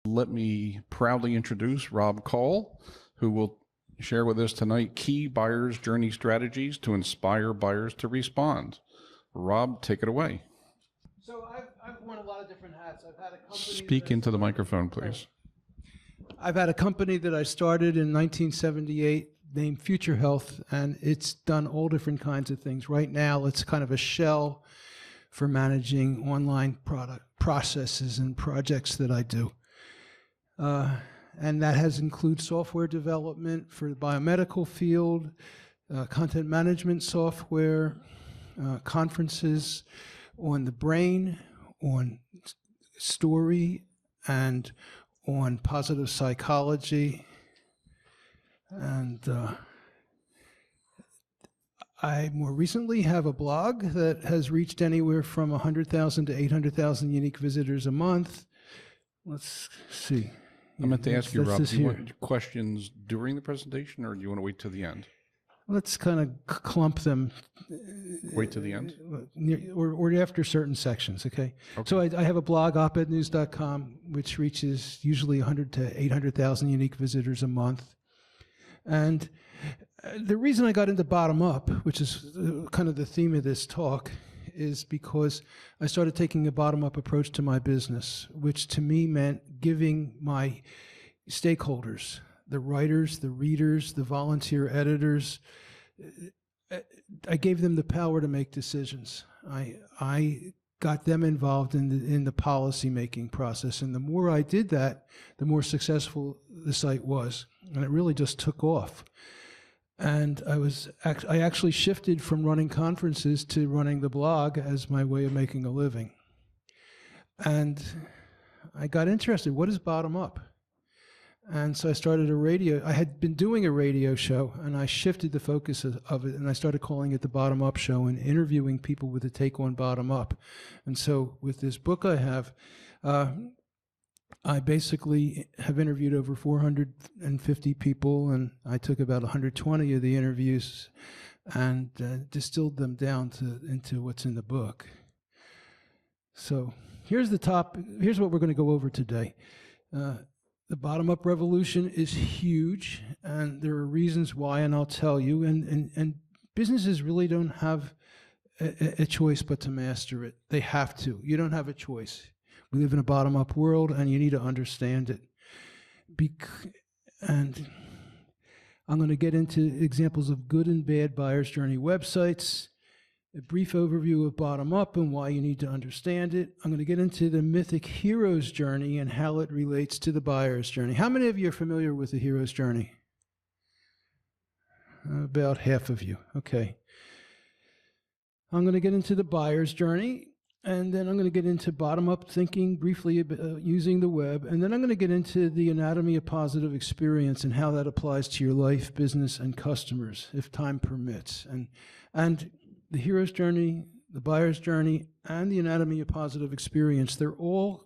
Let me proudly introduce Rob Kall, who will share with us tonight key buyer's journey strategies to inspire buyers to respond. Rob, take it away. So I've worn a lot of different hats. I've had a company. Speak into the microphone, please. I've had a company that I started in 1978 named Future Health, and it's done all different kinds of things. Right now, it's kind of a shell for managing online product processes and projects that I do. And that has included software development for the biomedical field, content management software, conferences on the brain, on story, and on positive psychology. And I more recently have a blog that has reached anywhere from 100,000 to 800,000 unique visitors a month. Let's see. I meant to ask you, Rob, do you want questions during the presentation, or do you want to wait till the end? Let's kind of clump them. Wait till the end? Or after certain sections, okay? So I have a blog, opednews.com, which reaches usually 100 to 800,000 unique visitors a month. And the reason I got into bottom up, which is kind of the theme of this talk, is because I started taking a bottom-up approach to my business, which to me meant giving my stakeholders, the writers, the readers, the volunteer editors, I gave them the power to make decisions. I got them involved in the policy-making process, and the more I did that, the more successful the site was, and it really just took off. And I actually shifted from running conferences to running the blog as my way of making a living. And I got interested. What is bottom up? And so I started I had been doing a radio show, and I shifted the focus of it, and I started calling it the Bottom Up Show and interviewing people with a take on bottom up. And so with this book I have, I basically have interviewed over 450 people, and I took about 120 of the interviews and distilled them down into what's in the book. So here's what we're going to go over today. The bottom-up revolution is huge, and there are reasons why, and I'll tell you. And businesses really don't have a choice but to master it. They have to. You don't have a choice. We live in a bottom-up world, and you need to understand it. And I'm going to get into examples of good and bad buyer's journey websites, a brief overview of bottom-up and why you need to understand it. I'm going to get into the mythic hero's journey and how it relates to the buyer's journey. How many of you are familiar with the hero's journey? About half of you. Okay. I'm going to get into the buyer's journey. And then I'm going to get into bottom-up thinking briefly about using the web. And then I'm going to get into the anatomy of positive experience and how that applies to your life, business, and customers, if time permits. And the hero's journey, the buyer's journey, and the anatomy of positive experience, they're all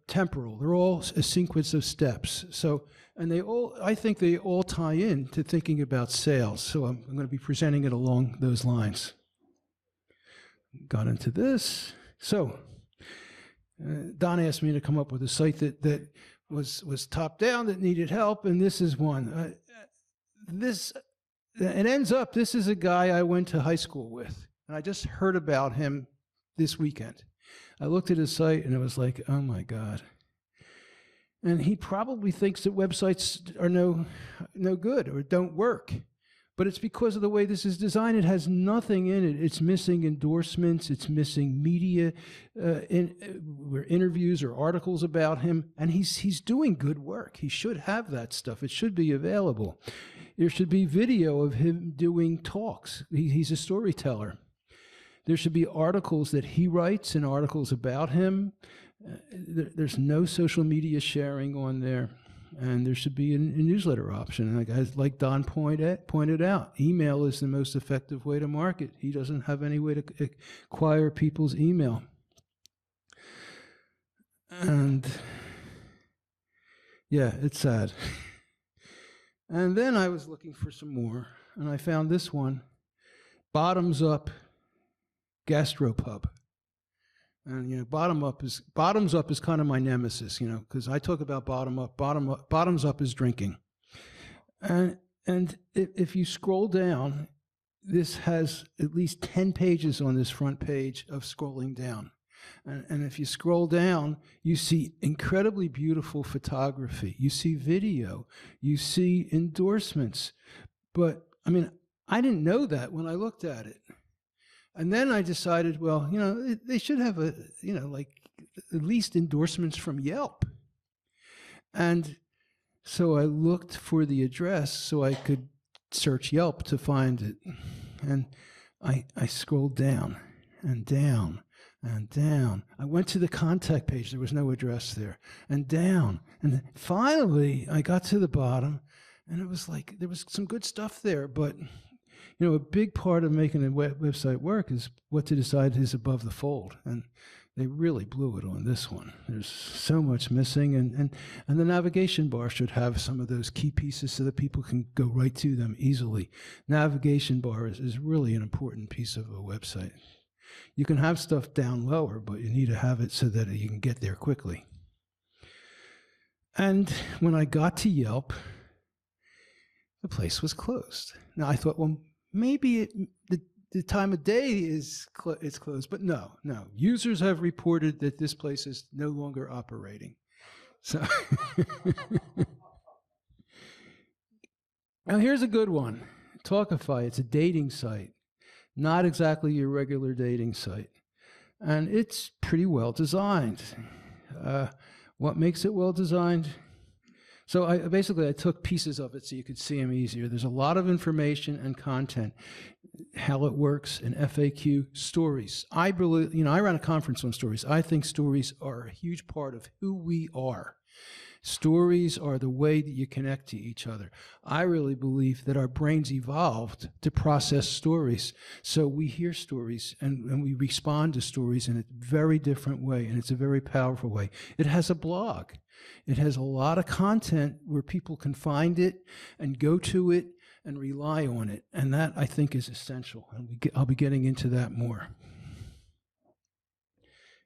temporal. They're all a sequence of steps. So, and I think they all tie in to thinking about sales. So I'm going to be presenting it along those lines. Got into this. So Don asked me to come up with a site that was top down, that needed help, and this is one. It ends up, this is a guy I went to high school with, and I just heard about him this weekend. I looked at his site, and it was like, oh my God. And he probably thinks that websites are no good or don't work. But it's because of the way this is designed. It has nothing in it. It's missing endorsements. It's missing media, interviews or articles about him. And he's doing good work. He should have that stuff. It should be available. There should be video of him doing talks. He's a storyteller. There should be articles that he writes and articles about him. There's no social media sharing on there. And there should be a newsletter option. Like Don pointed out, email is the most effective way to market. He doesn't have any way to acquire people's email. And yeah, it's sad. And then I was looking for some more, and I found this one, Bottoms Up Gastropub. And bottoms up is kind of my nemesis, because I talk about bottoms up is drinking. And if you scroll down, this has at least 10 pages on this front page of scrolling down. And if you scroll down, you see incredibly beautiful photography. You see video. You see endorsements. But, I didn't know that when I looked at it. And then I decided, well, they should have at least endorsements from Yelp. And so I looked for the address so I could search Yelp to find it. And I scrolled down and down and down. I went to the contact page. There was no address there. And down. And then finally, I got to the bottom, and it was like there was some good stuff there. But, a big part of making a website work is what to decide is above the fold. And they really blew it on this one. There's so much missing. And the navigation bar should have some of those key pieces so that people can go right to them easily. Navigation bar is really an important piece of a website. You can have stuff down lower, but you need to have it so that you can get there quickly. And when I got to Yelp, the place was closed. Now I thought, well, maybe the time of day it's closed, but no. Users have reported that this place is no longer operating. So now here's a good one. Talkify, it's a dating site. Not exactly your regular dating site. And it's pretty well designed. What makes it well designed? So I took pieces of it so you could see them easier. There's a lot of information and content, how it works, an FAQ, stories. I believe, I ran a conference on stories. I think stories are a huge part of who we are. Stories are the way that you connect to each other. I really believe that our brains evolved to process stories. So we hear stories and we respond to stories in a very different way, and it's a very powerful way. It has a blog. It has a lot of content where people can find it and go to it and rely on it. And that, I think, is essential. And I'll be getting into that more.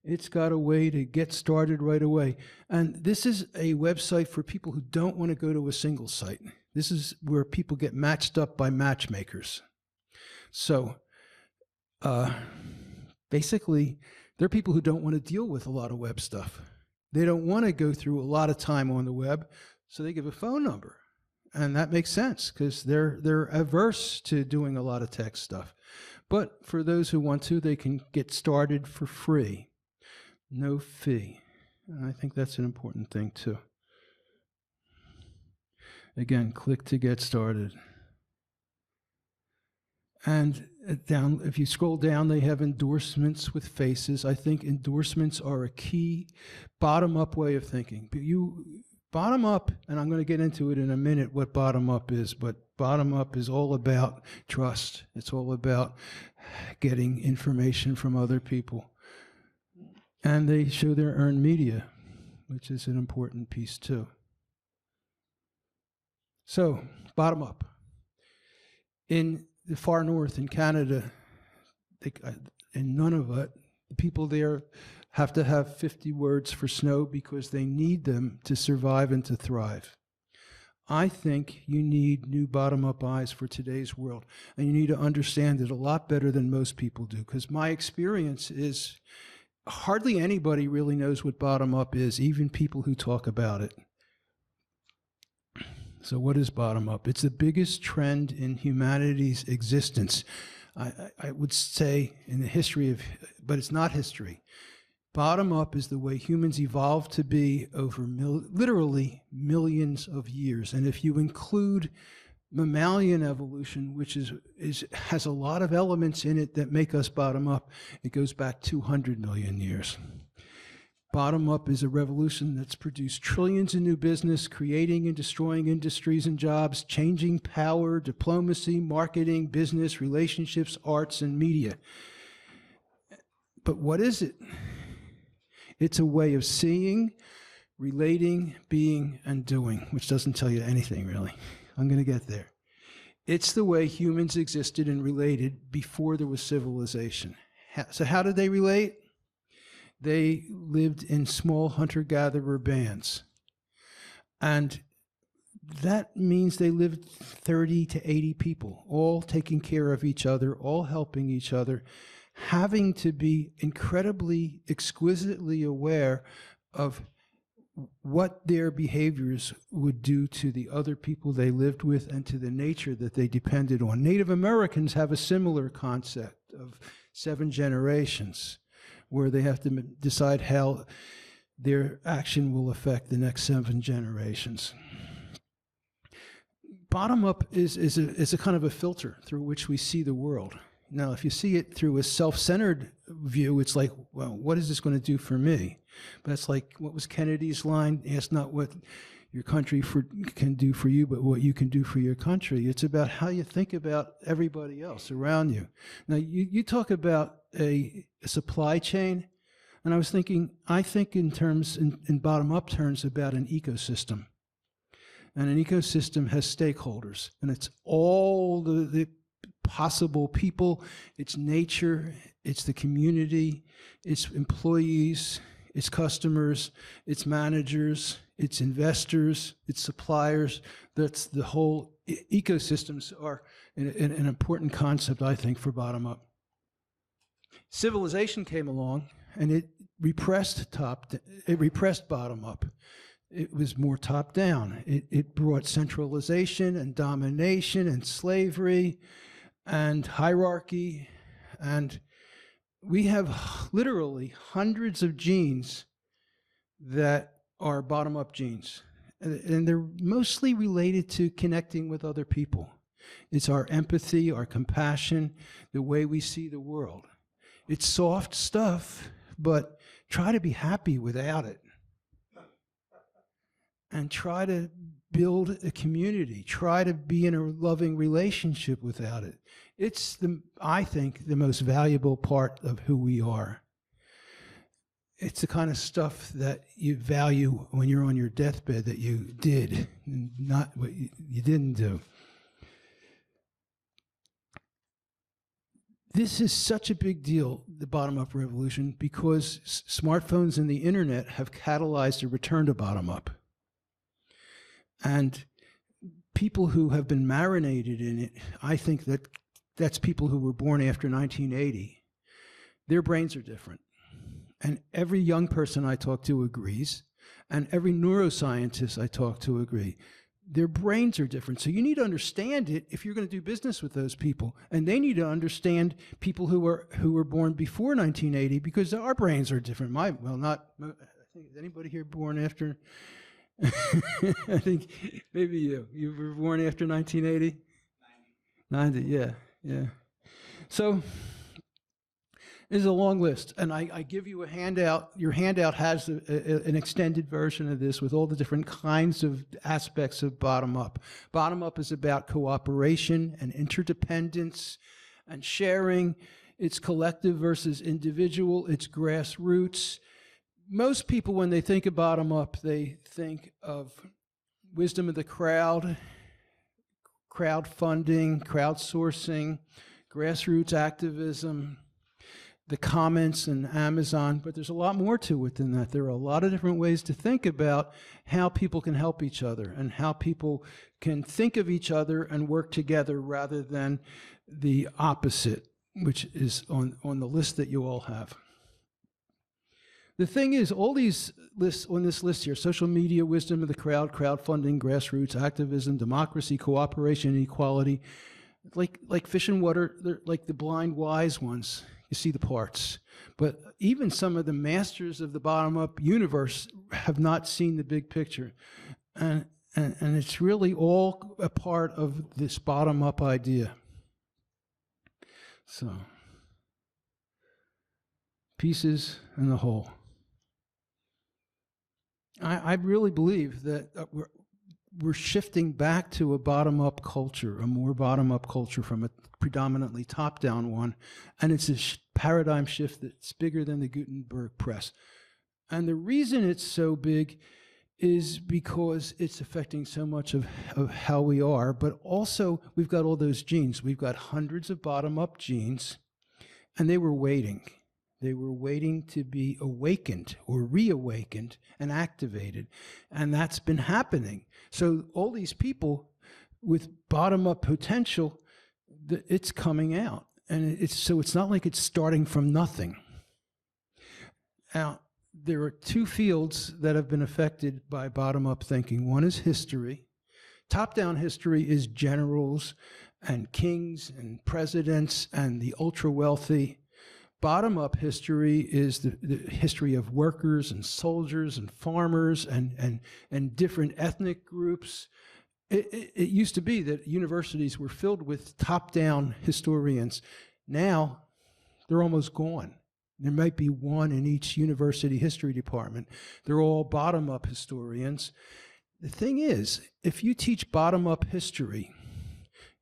It's got a way to get started right away. And this is a website for people who don't want to go to a single site. This is where people get matched up by matchmakers. So basically, there are people who don't want to deal with a lot of web stuff. They don't want to go through a lot of time on the web, so they give a phone number. And that makes sense because they're averse to doing a lot of tech stuff. But for those who want to, they can get started for free. No fee. And I think that's an important thing too. Again, click to get started. And down, if you scroll down, they have endorsements with faces. I think endorsements are a key bottom-up way of thinking. But bottom up, and I'm going to get into it in a minute what bottom up is, but bottom up is all about trust. It's all about getting information from other people. And they show their earned media, which is an important piece too. So, bottom up. In the far north, in Canada, in Nunavut, the people there have to have 50 words for snow because they need them to survive and to thrive. I think you need new bottom-up eyes for today's world, and you need to understand it a lot better than most people do, because my experience is hardly anybody really knows what bottom-up is, even people who talk about it. So what is bottom-up? It's the biggest trend in humanity's existence. I would say in the history of, but it's not history. Bottom-up is the way humans evolved to be over literally millions of years. And if you include mammalian evolution, which has a lot of elements in it that make us bottom-up, it goes back 200 million years. Bottom-up is a revolution that's produced trillions in new business, creating and destroying industries and jobs, changing power, diplomacy, marketing, business, relationships, arts, and media. But what is it? It's a way of seeing, relating, being, and doing, which doesn't tell you anything, really. I'm going to get there. It's the way humans existed and related before there was civilization. So how did they relate? They lived in small hunter-gatherer bands. And that means they lived 30 to 80 people, all taking care of each other, all helping each other, having to be incredibly, exquisitely aware of what their behaviors would do to the other people they lived with and to the nature that they depended on. Native Americans have a similar concept of 7 generations, where they have to decide how their action will affect the next 7 generations. Bottom-up is a kind of a filter through which we see the world. Now, if you see it through a self-centered view, it's like, well, what is this going to do for me? But it's like, what was Kennedy's line? Ask not what your country can do for you, but what you can do for your country. It's about how you think about everybody else around you. Now, you talk about a supply chain, and I was thinking, I think in bottom-up terms about an ecosystem. And an ecosystem has stakeholders, and it's all the possible people, it's nature, it's the community, it's employees, it's customers, it's managers, it's investors, it's suppliers. That's the whole ecosystems are an important concept, I think, for bottom-up. Civilization came along, and it repressed bottom-up. It was more top-down. It brought centralization and domination and slavery and hierarchy. And we have literally hundreds of genes that are bottom-up genes. And they're mostly related to connecting with other people. It's our empathy, our compassion, the way we see the world. It's soft stuff, but try to be happy without it. And try to build a community. Try to be in a loving relationship without it. It's, I think, the most valuable part of who we are. It's the kind of stuff that you value when you're on your deathbed that you did, not what you didn't do. This is such a big deal, the bottom-up revolution, because smartphones and the internet have catalyzed a return to bottom-up. And people who have been marinated in it, I think that's people who were born after 1980. Their brains are different. And every young person I talk to agrees, and every neuroscientist I talk to agree. Their brains are different. So you need to understand it if you're going to do business with those people. And they need to understand people who were born before 1980, because our brains are different. I think, is anybody here born after... I think maybe you were born after 1980? 90, yeah. So there's a long list, and I give you a handout. Your handout has an extended version of this with all the different kinds of aspects of bottom-up. Bottom-up is about cooperation and interdependence and sharing. It's collective versus individual. It's grassroots. Most people, when they think of bottom-up, they think of wisdom of the crowd, crowdfunding, crowdsourcing, grassroots activism, the comments and Amazon, but there's a lot more to it than that. There are a lot of different ways to think about how people can help each other and how people can think of each other and work together rather than the opposite, which is on the list that you all have. The thing is, all these lists on this list here, social media, wisdom of the crowd, crowdfunding, grassroots, activism, democracy, cooperation, equality, like fish and water, they're like the blind wise ones. You see the parts. But even some of the masters of the bottom-up universe have not seen the big picture. And it's really all a part of this bottom-up idea. So, pieces and the whole. I really believe that we're shifting back to a bottom-up culture, a more bottom-up culture from a predominantly top-down one, and it's a paradigm shift that's bigger than the Gutenberg press. And the reason it's so big is because it's affecting so much of how we are, but also we've got all those genes. We've got hundreds of bottom-up genes, and they were waiting. They were waiting to be awakened or reawakened and activated. And that's been happening. So all these people with bottom-up potential, it's coming out. And it's not like it's starting from nothing. Now, there are two fields that have been affected by bottom-up thinking. One is history. Top-down history is generals and kings and presidents and the ultra-wealthy. Bottom-up history is the history of workers and soldiers and farmers and different ethnic groups. It used to be that universities were filled with top-down historians. Now, they're almost gone. There might be one in each university history department. They're all bottom-up historians. The thing is, if you teach bottom-up history,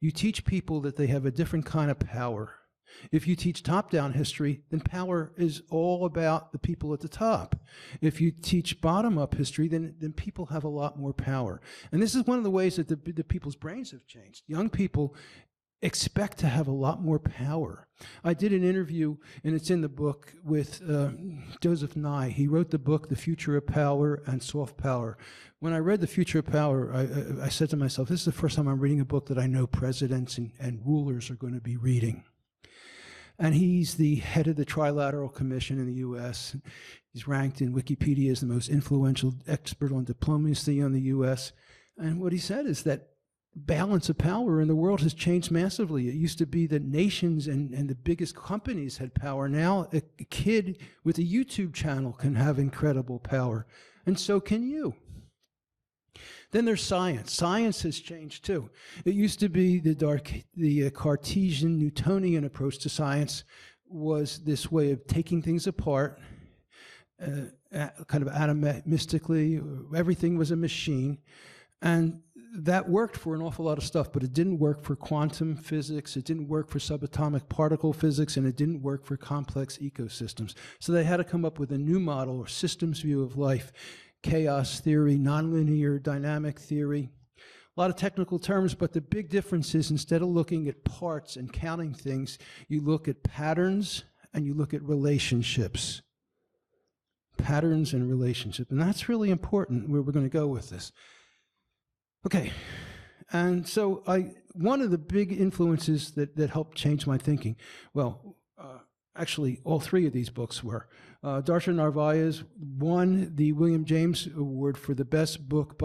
you teach people that they have a different kind of power. If you teach top-down history, then power is all about the people at the top. If you teach bottom-up history, then people have a lot more power. And this is one of the ways that the people's brains have changed. Young people expect to have a lot more power. I did an interview, and it's in the book, with Joseph Nye. He wrote the book, The Future of Power and Soft Power. When I read The Future of Power, I said to myself, this is the first time I'm reading a book that I know presidents and rulers are going to be reading. And he's the head of the Trilateral Commission in the U.S. He's ranked in Wikipedia as the most influential expert on diplomacy in the U.S. And what he said is that balance of power in the world has changed massively. It used to be that nations and the biggest companies had power. Now a kid with a YouTube channel can have incredible power, and so can you. Then there's science. Science has changed too. It used to be the Cartesian Newtonian approach to science was this way of taking things apart, kind of atomistically. Everything was a machine, and that worked for an awful lot of stuff, but it didn't work for quantum physics, it didn't work for subatomic particle physics, and it didn't work for complex ecosystems. So they had to come up with a new model or systems view of life, chaos theory, nonlinear dynamic theory. A lot of technical terms, but the big difference is instead of looking at parts and counting things, you look at patterns and you look at relationships. Patterns and relationships, and that's really important where we're going to go with this. Okay, and so one of the big influences that helped change my thinking, well, actually all three of these books were. Darshan Narvaez won the William James Award for the best book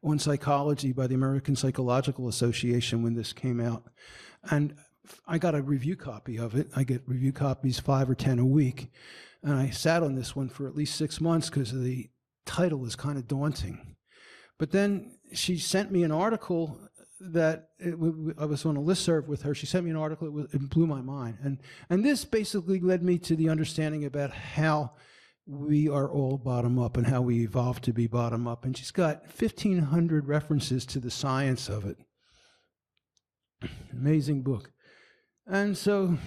on psychology by the American Psychological Association when this came out. And I got a review copy of it. I get review copies 5 or 10 a week. And I sat on this one for at least 6 months because the title is kind of daunting. But then she sent me an article that I was on a listserv with her. She sent me an article, it blew my mind. And this basically led me to the understanding about how we are all bottom up and how we evolved to be bottom up. And she's got 1,500 references to the science of it. Amazing book. And so,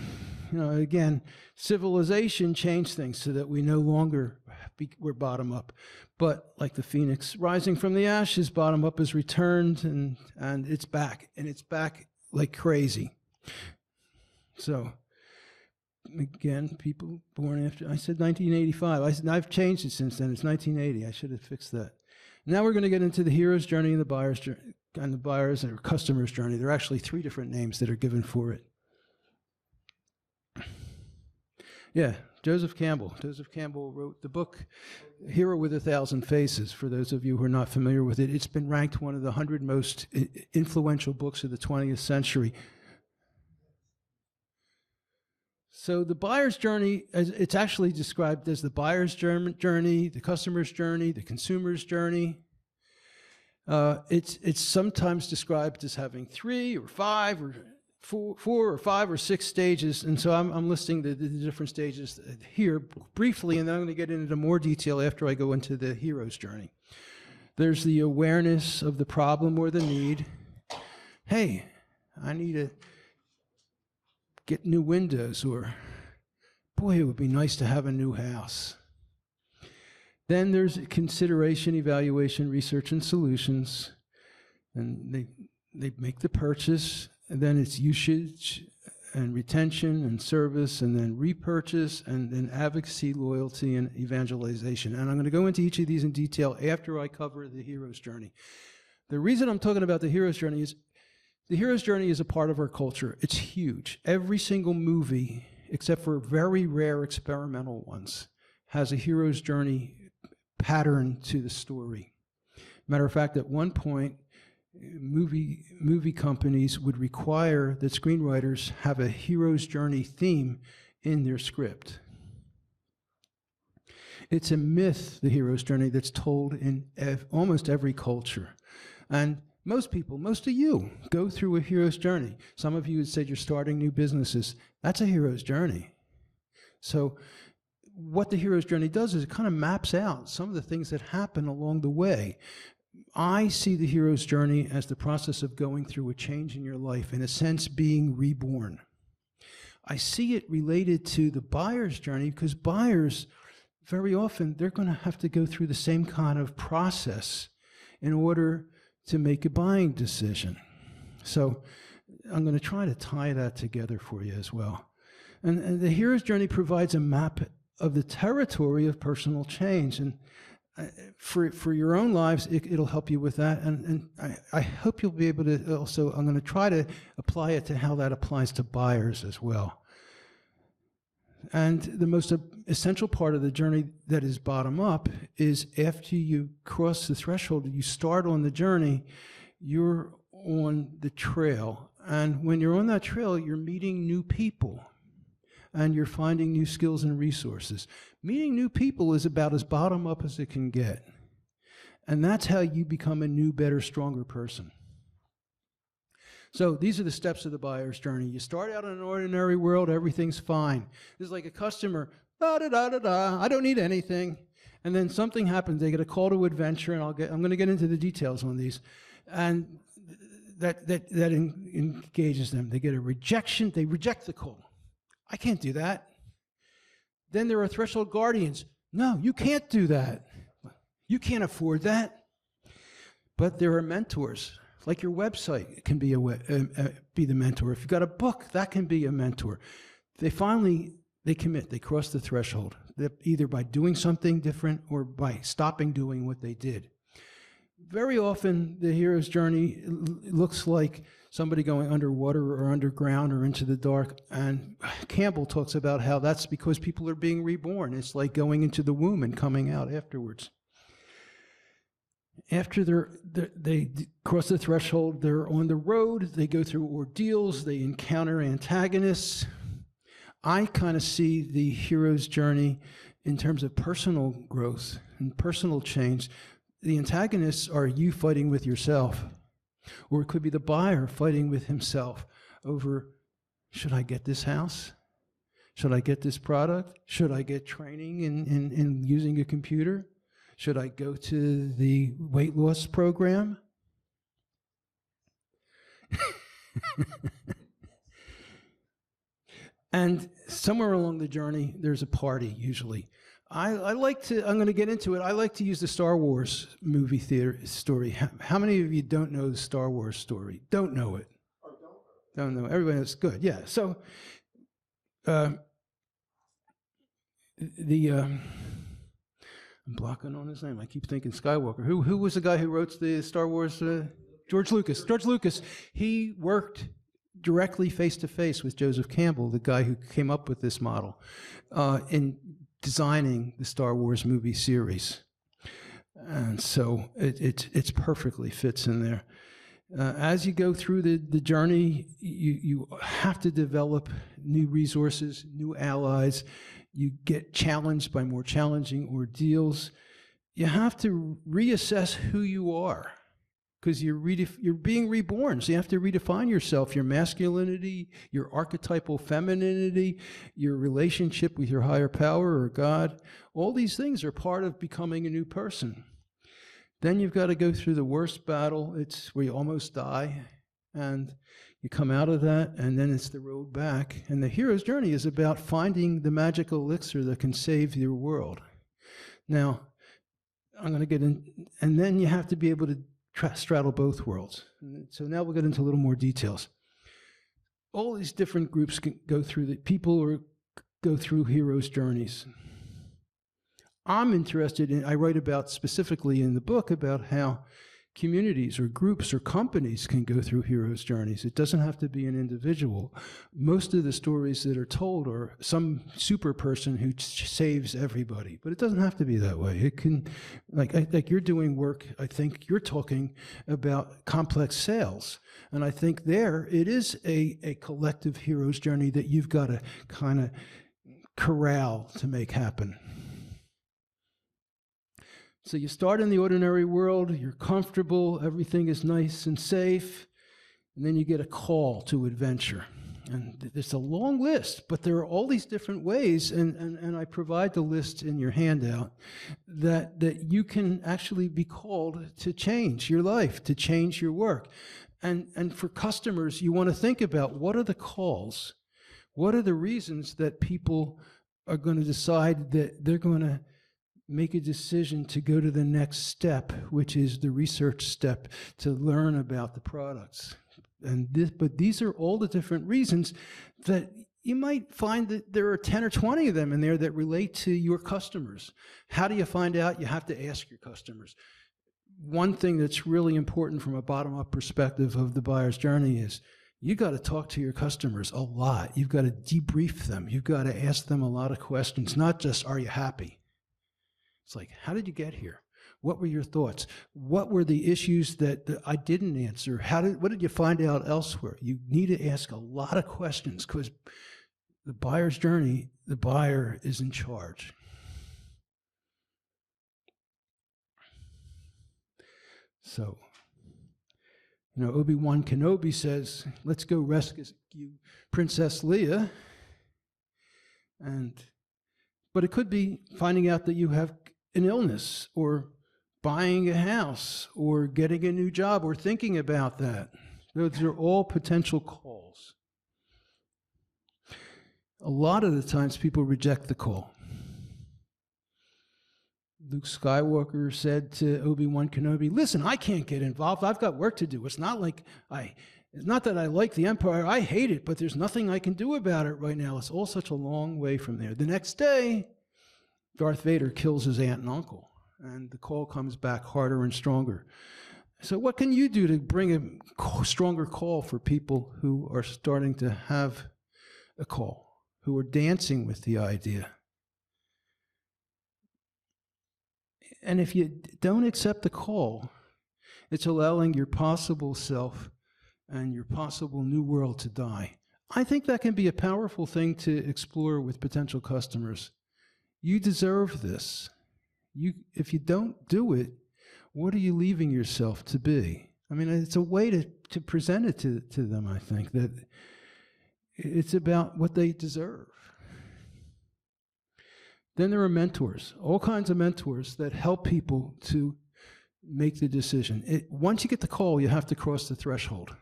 again, civilization changed things so that we no longer we're bottom up. But like the phoenix rising from the ashes, bottom up has returned and it's back. And it's back like crazy. So, again, people born after, I said 1985. I've changed it since then. It's 1980. I should have fixed that. Now we're going to get into the hero's journey and the buyer's journey, and the buyer's or customer's journey. There are actually 3 different names that are given for it. Yeah, Joseph Campbell. Joseph Campbell wrote the book Hero with 1,000 Faces. For those of you who are not familiar with it, it's been ranked one of the 100 most influential books of the 20th century. So the buyer's journey, it's actually described as the buyer's journey, the customer's journey, the consumer's journey. It's sometimes described as having 3 or 5 or 4 or 5 or 6 stages, and so I'm listing the different stages here briefly, and then I'm going to get into more detail after I go into the hero's journey. There's the awareness of the problem or the need. Hey, I need to get new windows, or boy, it would be nice to have a new house. Then there's consideration, evaluation, research, and solutions, and they make the purchase. And then it's usage and retention and service, and then repurchase, and then advocacy, loyalty, and evangelization. And I'm going to go into each of these in detail after I cover the hero's journey. The reason I'm talking about the hero's journey is the hero's journey is a part of our culture. It's huge. Every single movie, except for very rare experimental ones, has a hero's journey pattern to the story. Matter of fact, at one point, movie companies would require that screenwriters have a hero's journey theme in their script. It's a myth, the hero's journey, that's told in almost every culture. And most people, most of you, go through a hero's journey. Some of you had said you're starting new businesses. That's a hero's journey. So what the hero's journey does is it kind of maps out some of the things that happen along the way. I see the hero's journey as the process of going through a change in your life, in a sense being reborn. I see it related to the buyer's journey because buyers, very often, they're going to have to go through the same kind of process in order to make a buying decision. So I'm going to try to tie that together for you as well. And the hero's journey provides a map of the territory of personal change. And for your own lives, it'll help you with that. And I hope you'll be able to also, I'm going to try to apply it to how that applies to buyers as well. And the most essential part of the journey that is bottom up is after you cross the threshold, you start on the journey, you're on the trail. And when you're on that trail, you're meeting new people and you're finding new skills and resources. Meeting new people is about as bottom up as it can get. And that's how you become a new, better, stronger person. So these are the steps of the buyer's journey. You start out in an ordinary world, everything's fine. It's like a customer, I don't need anything. And then something happens, they get a call to adventure, and I'm going to get into the details on these. And that engages them. They get a rejection, they reject the call. I can't do that. Then there are threshold guardians. No, you can't do that. You can't afford that. But there are mentors. Like your website can be be the mentor. If you've got a book, that can be a mentor. They commit, they cross the threshold, either by doing something different or by stopping doing what they did. Very often, the hero's journey looks like somebody going underwater or underground or into the dark. And Campbell talks about how that's because people are being reborn. It's like going into the womb and coming out afterwards. After they cross the threshold, they're on the road, they go through ordeals, they encounter antagonists. I kind of see the hero's journey in terms of personal growth and personal change. The antagonists are you fighting with yourself, or it could be the buyer fighting with himself over, should I get this house? Should I get this product? Should I get training in using a computer? Should I go to the weight loss program? And somewhere along the journey, there's a party, usually. I'm going to get into it. I like to use the Star Wars movie theater story. How many of you don't know the Star Wars story? Don't know it? Don't know. Everybody knows. Good, yeah. So, I'm blocking on his name. I keep thinking Skywalker. Who was the guy who wrote the Star Wars? George Lucas. George Lucas. He worked directly face-to-face with Joseph Campbell, the guy who came up with this model, in designing the Star Wars movie series. And so it perfectly fits in there. As you go through the journey, you have to develop new resources, new allies. You get challenged by more challenging ordeals. You have to reassess who you are because you're being reborn. So you have to redefine yourself, your masculinity, your archetypal femininity, your relationship with your higher power or God. All these things are part of becoming a new person. Then you've got to go through the worst battle. It's where you almost die, and you come out of that, and then it's the road back. And the hero's journey is about finding the magical elixir that can save your world. Now, I'm going to get in, and then you have to be able to straddle both worlds. So now we'll get into a little more details. all these different groups can go through go through heroes' journeys. I'm interested in, I write about specifically in the book about how communities or groups or companies can go through heroes' journeys. It doesn't have to be an individual. Most of the stories that are told are some super person who saves everybody, but it doesn't have to be that way. It can, like you're doing work, I think you're talking about complex sales. And I think there it is a collective hero's journey that you've got to kind of corral to make happen. So you start in the ordinary world, you're comfortable, everything is nice and safe, and then you get a call to adventure. And it's a long list, but there are all these different ways, and I provide the list in your handout, that you can actually be called to change your life, to change your work. And for customers, you want to think about what are the calls? What are the reasons that people are going to decide that they're going to make a decision to go to the next step, which is the research step to learn about the products. But these are all the different reasons that you might find that there are 10 or 20 of them in there that relate to your customers. How do you find out? You have to ask your customers. One thing that's really important from a bottom-up perspective of the buyer's journey is you got to talk to your customers a lot. You've got to debrief them. You've got to ask them a lot of questions, not just, are you happy? It's like, how did you get here? What were your thoughts? What were the issues that I didn't answer? What did you find out elsewhere? You need to ask a lot of questions because the buyer's journey, the buyer is in charge. So, Obi-Wan Kenobi says, let's go rescue Princess Leia. But it could be finding out that you have an illness or buying a house or getting a new job or thinking about that. Those are all potential calls. A lot of the times people reject the call. Luke Skywalker said to Obi-Wan Kenobi, listen, I can't get involved. I've got work to do. It's not that I like the Empire. I hate it, but there's nothing I can do about it right now. It's all such a long way from there. The next day, Darth Vader kills his aunt and uncle, and the call comes back harder and stronger. So what can you do to bring a stronger call for people who are starting to have a call, who are dancing with the idea? And if you don't accept the call, it's allowing your possible self and your possible new world to die. I think that can be a powerful thing to explore with potential customers. You deserve this. If you don't do it, what are you leaving yourself to be? I mean, it's a way to present it to them, I think, that it's about what they deserve. Then there are mentors, all kinds of mentors that help people to make the decision. Once you get the call, you have to cross the threshold.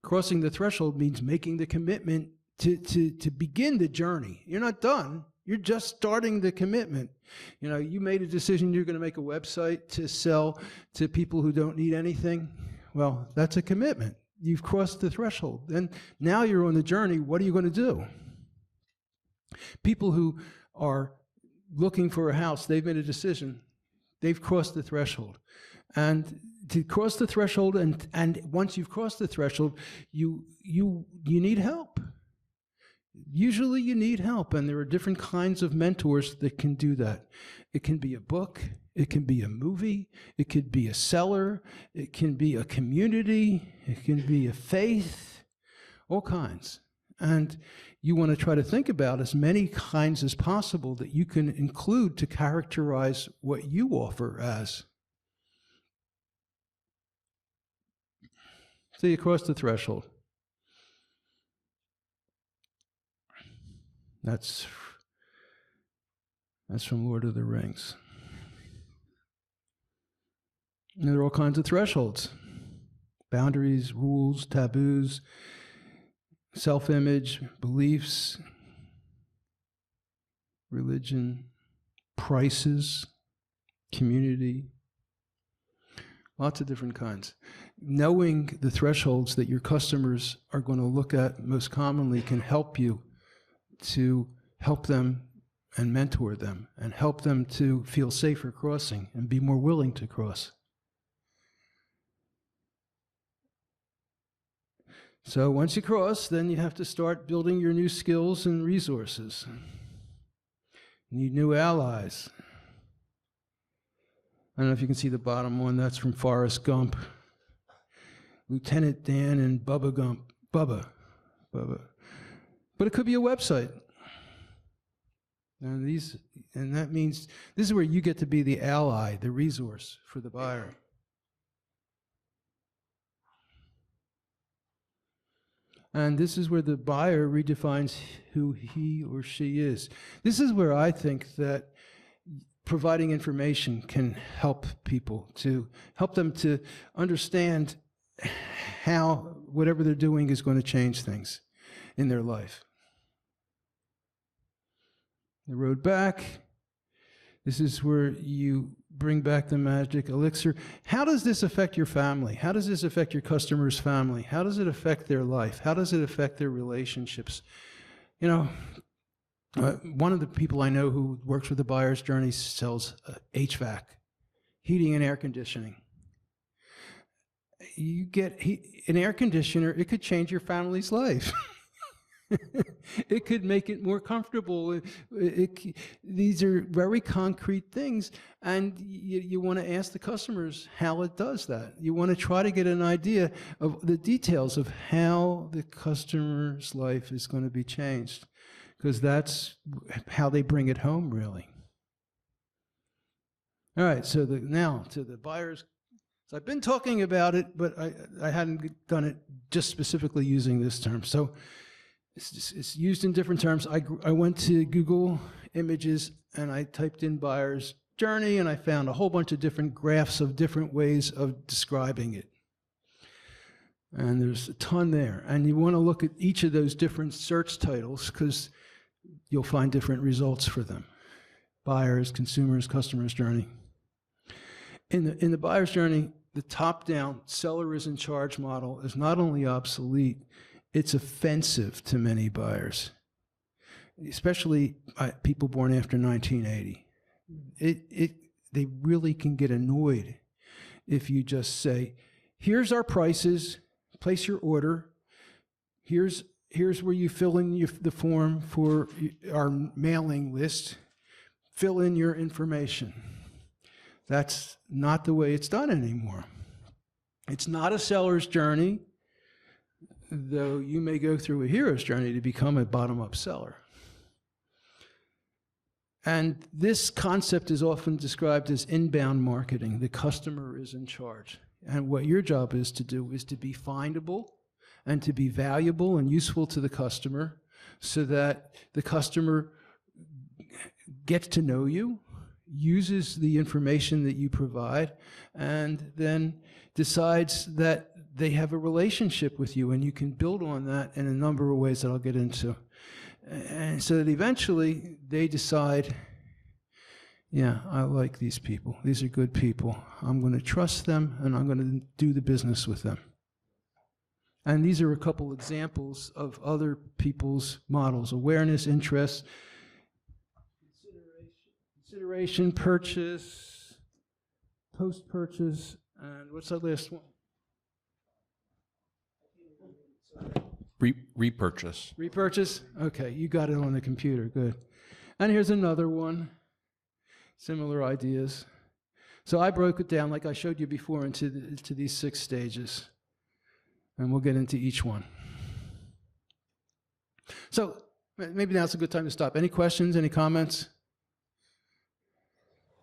Crossing the threshold means making the commitment to begin the journey. You're not done. You're just starting the commitment. You made a decision you're going to make a website to sell to people who don't need anything. Well, that's a commitment. You've crossed the threshold. And now you're on the journey. What are you going to do? People who are looking for a house, they've made a decision. They've crossed the threshold. And to cross the threshold, and once you've crossed the threshold, you need help. Usually you need help, and there are different kinds of mentors that can do that. It can be a book, it can be a movie, it could be a seller, it can be a community, it can be a faith, all kinds. And you want to try to think about as many kinds as possible that you can include to characterize what you offer as. So you cross the threshold. That's from Lord of the Rings. And there are all kinds of thresholds. Boundaries, rules, taboos, self-image, beliefs, religion, prices, community, lots of different kinds. knowing the thresholds that your customers are going to look at most commonly can help you to help them and mentor them and help them to feel safer crossing and be more willing to cross. So once you cross, then you have to start building your new skills and resources. You need new allies. I don't know if you can see the bottom one. That's from Forrest Gump. Lieutenant Dan and Bubba Gump. Bubba. But it could be a website. And that means this is where you get to be the ally, the resource for the buyer. And this is where the buyer redefines who he or she is. This is where I think that providing information can help people, to help them to understand how whatever they're doing is going to change things in their life. The road back. This is where you bring back the magic elixir. How does this affect your family? How does this affect your customer's family? How does it affect their life? How does it affect their relationships? You know, one of the people I know who works with the buyer's journey sells HVAC, heating and air conditioning. You get an air conditioner, it could change your family's life. It could make it more comfortable. These are very concrete things, and you want to ask the customers how it does that. You want to try to get an idea of the details of how the customer's life is going to be changed, because that's how they bring it home, really. All right, so now to the buyers. So I've been talking about it, but I hadn't done it just specifically using this term. So it's used in different terms. I went to Google Images and I typed in buyer's journey, and I found a whole bunch of different graphs of different ways of describing it. And there's a ton there. And you want to look at each of those different search titles because you'll find different results for them. Buyers, consumers, customers journey. In the buyer's journey, the top-down seller is in charge model is not only obsolete, it's offensive to many buyers, especially people born after 1980. They really can get annoyed if you just say, here's our prices, place your order, here's where you fill in the form for our mailing list, fill in your information. That's not the way it's done anymore. It's not a seller's journey, though you may go through a hero's journey to become a bottom-up seller. And this concept is often described as inbound marketing. The customer is in charge. And what your job is to do is to be findable and to be valuable and useful to the customer so that the customer gets to know you, uses the information that you provide, and then decides that they have a relationship with you, and you can build on that in a number of ways that I'll get into. And so that eventually they decide, yeah, I like these people. These are good people. I'm going to trust them, and I'm going to do the business with them. And these are a couple examples of other people's models: awareness, interest, consideration, purchase, post-purchase, and what's that last one? Repurchase. Repurchase? Okay, you got it on the computer, good. And here's another one, similar ideas. So I broke it down, like I showed you before, into these 6 stages, and we'll get into each one. So maybe now's a good time to stop. Any questions, any comments?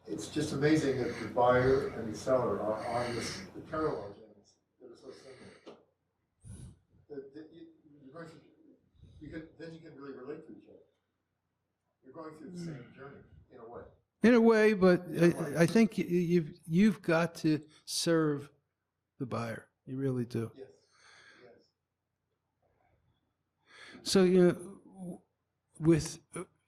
It's just amazing that the buyer and the seller are on the parallel journeys that are so similar. Then you can really relate to each other. You're going through the same journey in a way. In a way, but I think you've got to serve the buyer. You really do. Yes. Yes. So, with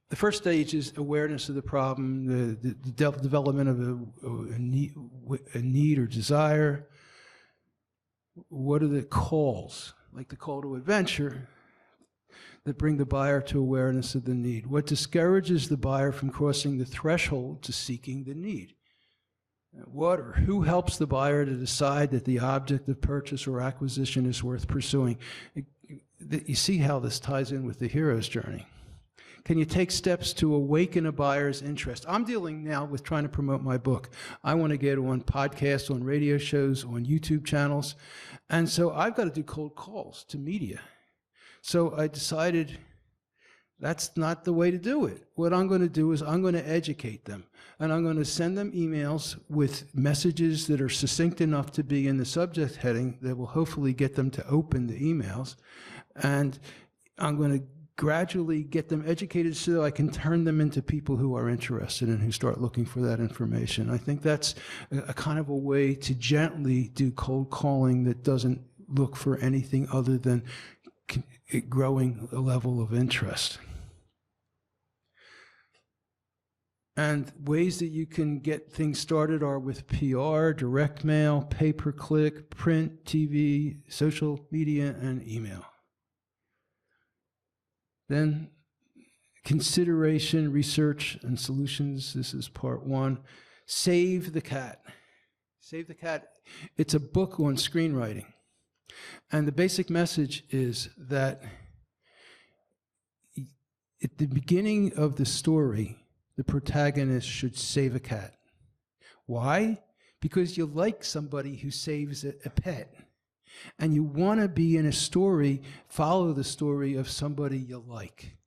the first stage is awareness of the problem, the development of a need or desire. What are the calls, like the call to adventure, that bring the buyer to awareness of the need? What discourages the buyer from crossing the threshold to seeking the need? What or who helps the buyer to decide that the object of purchase or acquisition is worth pursuing? You see how this ties in with the hero's journey. Can you take steps to awaken a buyer's interest? I'm dealing now with trying to promote my book. I want to get on podcasts, on radio shows, on YouTube channels. And so I've got to do cold calls to media. So I decided that's not the way to do it. What I'm going to do is I'm going to educate them. And I'm going to send them emails with messages that are succinct enough to be in the subject heading that will hopefully get them to open the emails. And I'm going to gradually get them educated so I can turn them into people who are interested and who start looking for that information. I think that's a kind of a way to gently do cold calling that doesn't look for anything other than growing a level of interest. And ways that you can get things started are with PR, direct mail, pay-per-click, print, TV, social media, and email. Then consideration, research, and solutions. This is part one. Save the Cat. Save the Cat. It's a book on screenwriting. And the basic message is that at the beginning of the story, the protagonist should save a cat. Why? Because you like somebody who saves a pet. And you want to be in a story, follow the story of somebody you like.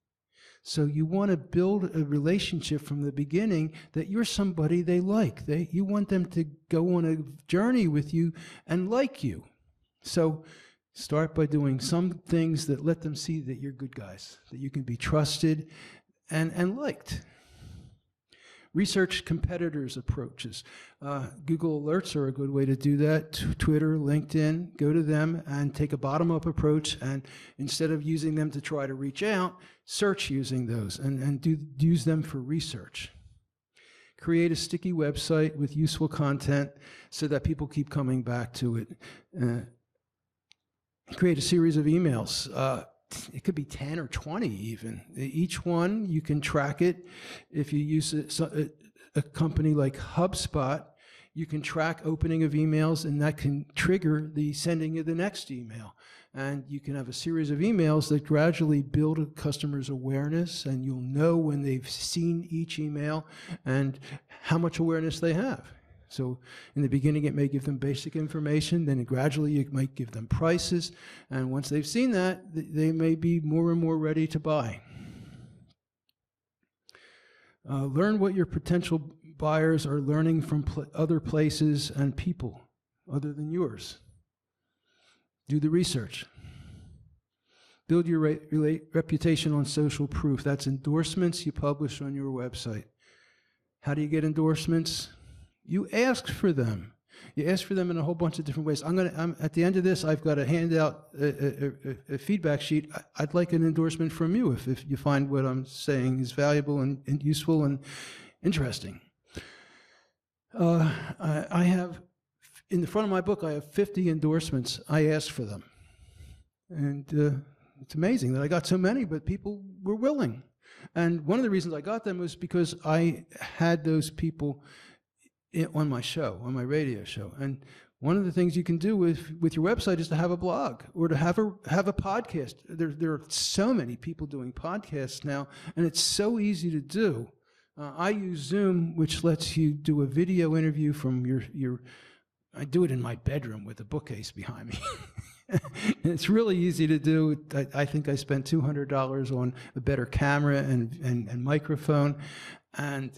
So you want to build a relationship from the beginning that you're somebody they like. You want them to go on a journey with you and like you. So start by doing some things that let them see that you're good guys, that you can be trusted and liked. Research competitors' approaches. Google Alerts are a good way to do that. Twitter, LinkedIn, go to them and take a bottom-up approach, and instead of using them to try to reach out, search using those and use them for research. Create a sticky website with useful content so that people keep coming back to it. Create a series of emails. It could be 10 or 20 even. Each one, you can track it. If you use a company like HubSpot, you can track opening of emails, and that can trigger the sending of the next email. And you can have a series of emails that gradually build a customer's awareness, and you'll know when they've seen each email and how much awareness they have. So in the beginning, it may give them basic information, then gradually you might give them prices, and once they've seen that, they may be more and more ready to buy. Learn what your potential buyers are learning from other places and people other than yours. Do the research. Build your reputation on social proof. That's endorsements you publish on your website. How do you get endorsements? You ask for them. You ask for them in a whole bunch of different ways. At the end of this, I've got to hand out a feedback sheet. I'd like an endorsement from you if you find what I'm saying is valuable and useful and interesting. I have, in the front of my book, I have 50 endorsements. I asked for them. And it's amazing that I got so many, but people were willing. And one of the reasons I got them was because I had those people on my show, on my radio show. And one of the things you can do with your website is to have a blog or to have a podcast. There are so many people doing podcasts now, and it's so easy to do. I use Zoom, which lets you do a video interview from your I do it in my bedroom with a bookcase behind me. It's really easy to do. I think I spent $200 on a better camera and microphone, and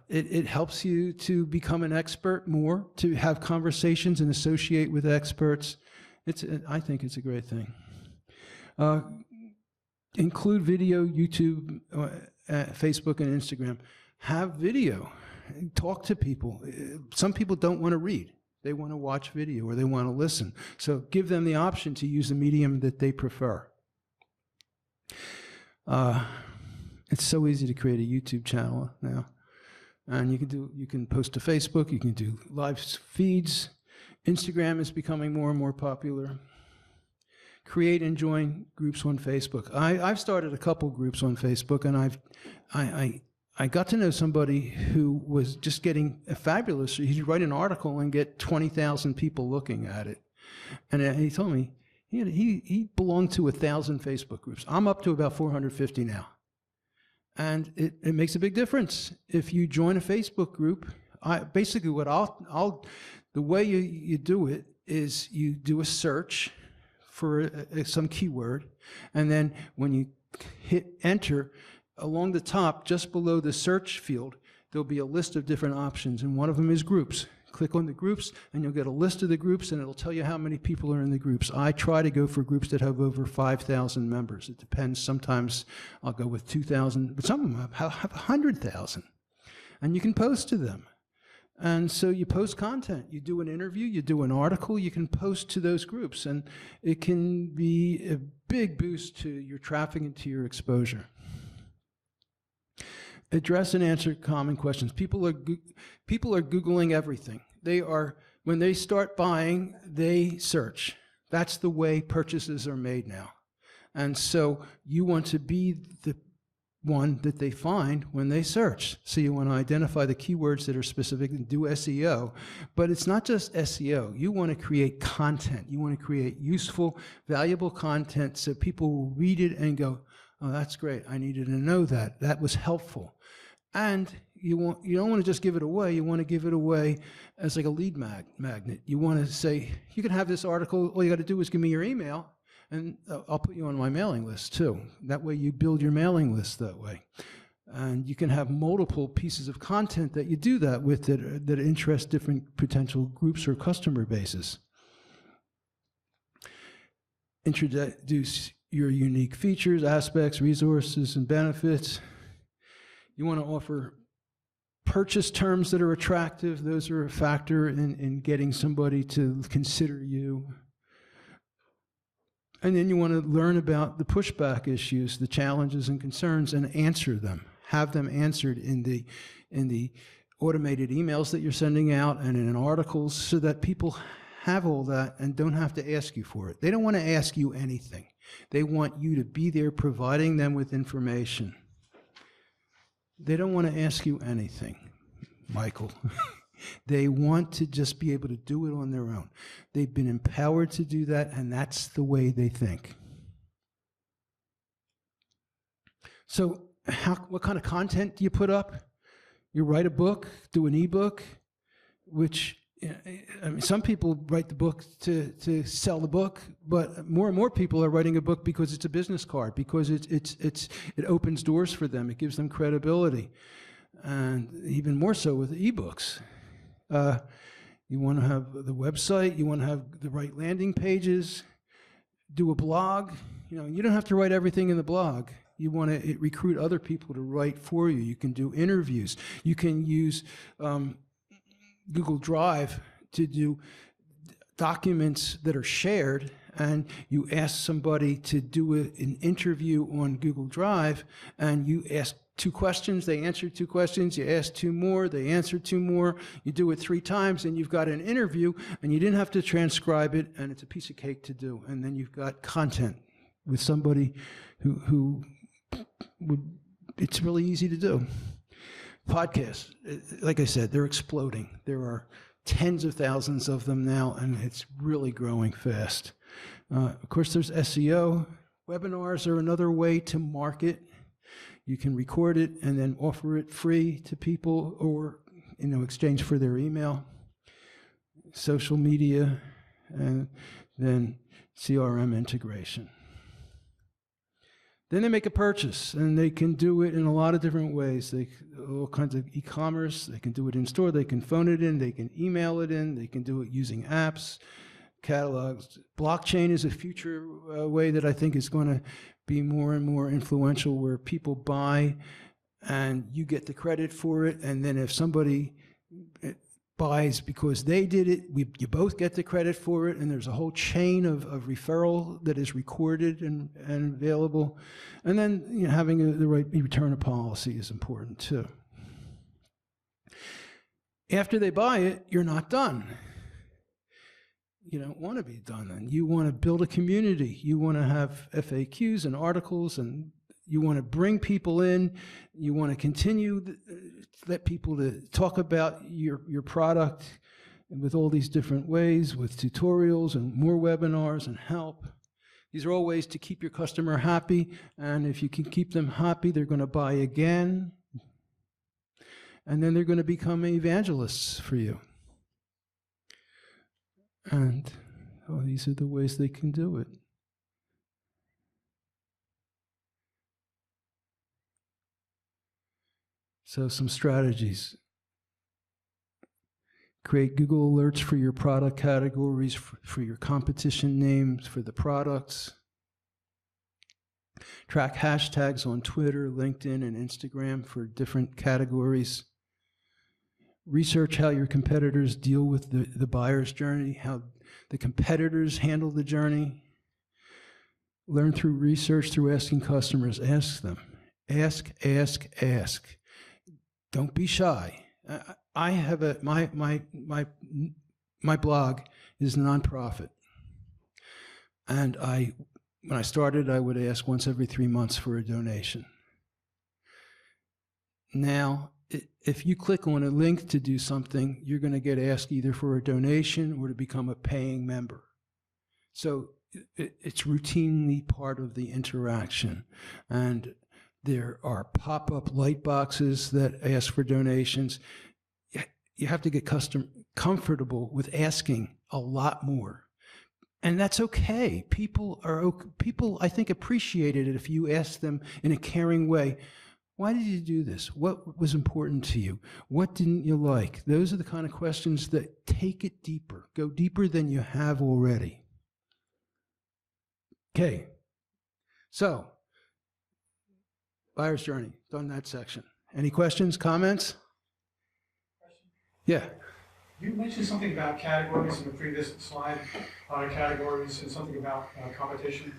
it helps you to become an expert more, to have conversations and associate with experts. I think it's a great thing. Include video, YouTube, Facebook, and Instagram. Have video. Talk to people. Some people don't want to read. They want to watch video or they want to listen. So give them the option to use a medium that they prefer. It's so easy to create a YouTube channel now. And you can post to Facebook, you can do live feeds, Instagram is becoming more and more popular. Create and join groups on Facebook. I've started a couple groups on Facebook, and I got to know somebody who was just getting a fabulous. He'd write an article and get 20,000 people looking at it, and he told me he belonged to 1,000 Facebook groups. I'm up to about 450 now, and it makes a big difference if you join a Facebook group. Basically, what the way you do it is you do a search for some keyword, and then when you hit enter, along the top, just below the search field, there'll be a list of different options, and one of them is groups. Click on the groups, and you'll get a list of the groups, and it'll tell you how many people are in the groups. I try to go for groups that have over 5,000 members. It depends. Sometimes I'll go with 2,000, but some of them have 100,000, and you can post to them. And so you post content, you do an interview, you do an article, you can post to those groups, and it can be a big boost to your traffic and to your exposure. Address and answer common questions. People are Googling everything. When they start buying, they search. That's the way purchases are made now. And so you want to be the one that they find when they search. So you want to identify the keywords that are specific and do SEO. But it's not just SEO. You want to create content. You want to create useful, valuable content so people will read it and go, oh, that's great. I needed to know that. That was helpful. And you don't want to just give it away. You want to give it away as like a lead magnet. You want to say, you can have this article. All you got to do is give me your email, and I'll put you on my mailing list too. That way you build your mailing list that way. And you can have multiple pieces of content that you do that with that interest different potential groups or customer bases. Introduce your unique features, aspects, resources, and benefits. You want to offer purchase terms that are attractive. Those are a factor in getting somebody to consider you. And then you want to learn about the pushback issues, the challenges and concerns, and answer them. Have them answered in the automated emails that you're sending out and in articles, so that people have all that and don't have to ask you for it. They don't want to ask you anything. They want you to be there providing them with information. They don't want to ask you anything, Michael. They want to just be able to do it on their own. They've been empowered to do that, and that's the way they think. So what kind of content do you put up? You write a book, do an ebook, which, I mean, some people write the book to sell the book, but more and more people are writing a book because it's a business card, because it opens doors for them. It gives them credibility, and even more so with ebooks. You want to have the website, you want to have the right landing pages, do a blog. You don't have to write everything in the blog. You want to recruit other people to write for you. You can do interviews. You can use Google Drive to do documents that are shared, and you ask somebody to do an interview on Google Drive, and you ask 2 questions, they answer 2 questions, you ask 2 more, they answer 2 more, you do it 3 times, and you've got an interview, and you didn't have to transcribe it, and it's a piece of cake to do. And then you've got content with somebody who would, it's really easy to do. Podcasts, like I said, they're exploding. There are tens of thousands of them now, and it's really growing fast. Of course, there's SEO. Webinars are another way to market. You can record it and then offer it free to people, or exchange for their email. Social media, and then CRM integration. Then they make a purchase, and they can do it in a lot of different ways. All kinds of e-commerce. They can do it in store. They can phone it in. They can email it in. They can do it using apps, catalogs. Blockchain is a future way that I think is going to be more and more influential, where people buy and you get the credit for it. And then if somebody buys because they did it, you both get the credit for it, and there's a whole chain of referral that is recorded and available. And then having the right return of policy is important too. After they buy it, you're not done. you don't want to be done on. You want to build a community. You want to have FAQs and articles, and you want to bring people in. You want to continue let people to talk about your product with all these different ways, with tutorials and more webinars and help. These are all ways to keep your customer happy, and if you can keep them happy, they're going to buy again, and then they're going to become evangelists for you. And these are the ways they can do it. So some strategies. Create Google Alerts for your product categories, for your competition names, for the products. Track hashtags on Twitter, LinkedIn, and Instagram for different categories. Research how your competitors deal with the buyer's journey, how the competitors handle the journey. Learn through research, through asking customers. Ask them. Ask, ask, ask. Don't be shy. I have my blog is nonprofit, and when I started, I would ask once every 3 months for a donation. Now, if you click on a link to do something, you're going to get asked either for a donation or to become a paying member. So it's routinely part of the interaction, and there are pop-up light boxes that ask for donations. You have to get comfortable with asking a lot more. And that's okay. People, I think, appreciated it if you ask them in a caring way, why did you do this? What was important to you? What didn't you like? Those are the kind of questions that take it deeper. Go deeper than you have already. Okay. So, buyer's journey, done that section. Any questions, comments? Yeah. You mentioned something about categories in the previous slide, categories, and something about competition.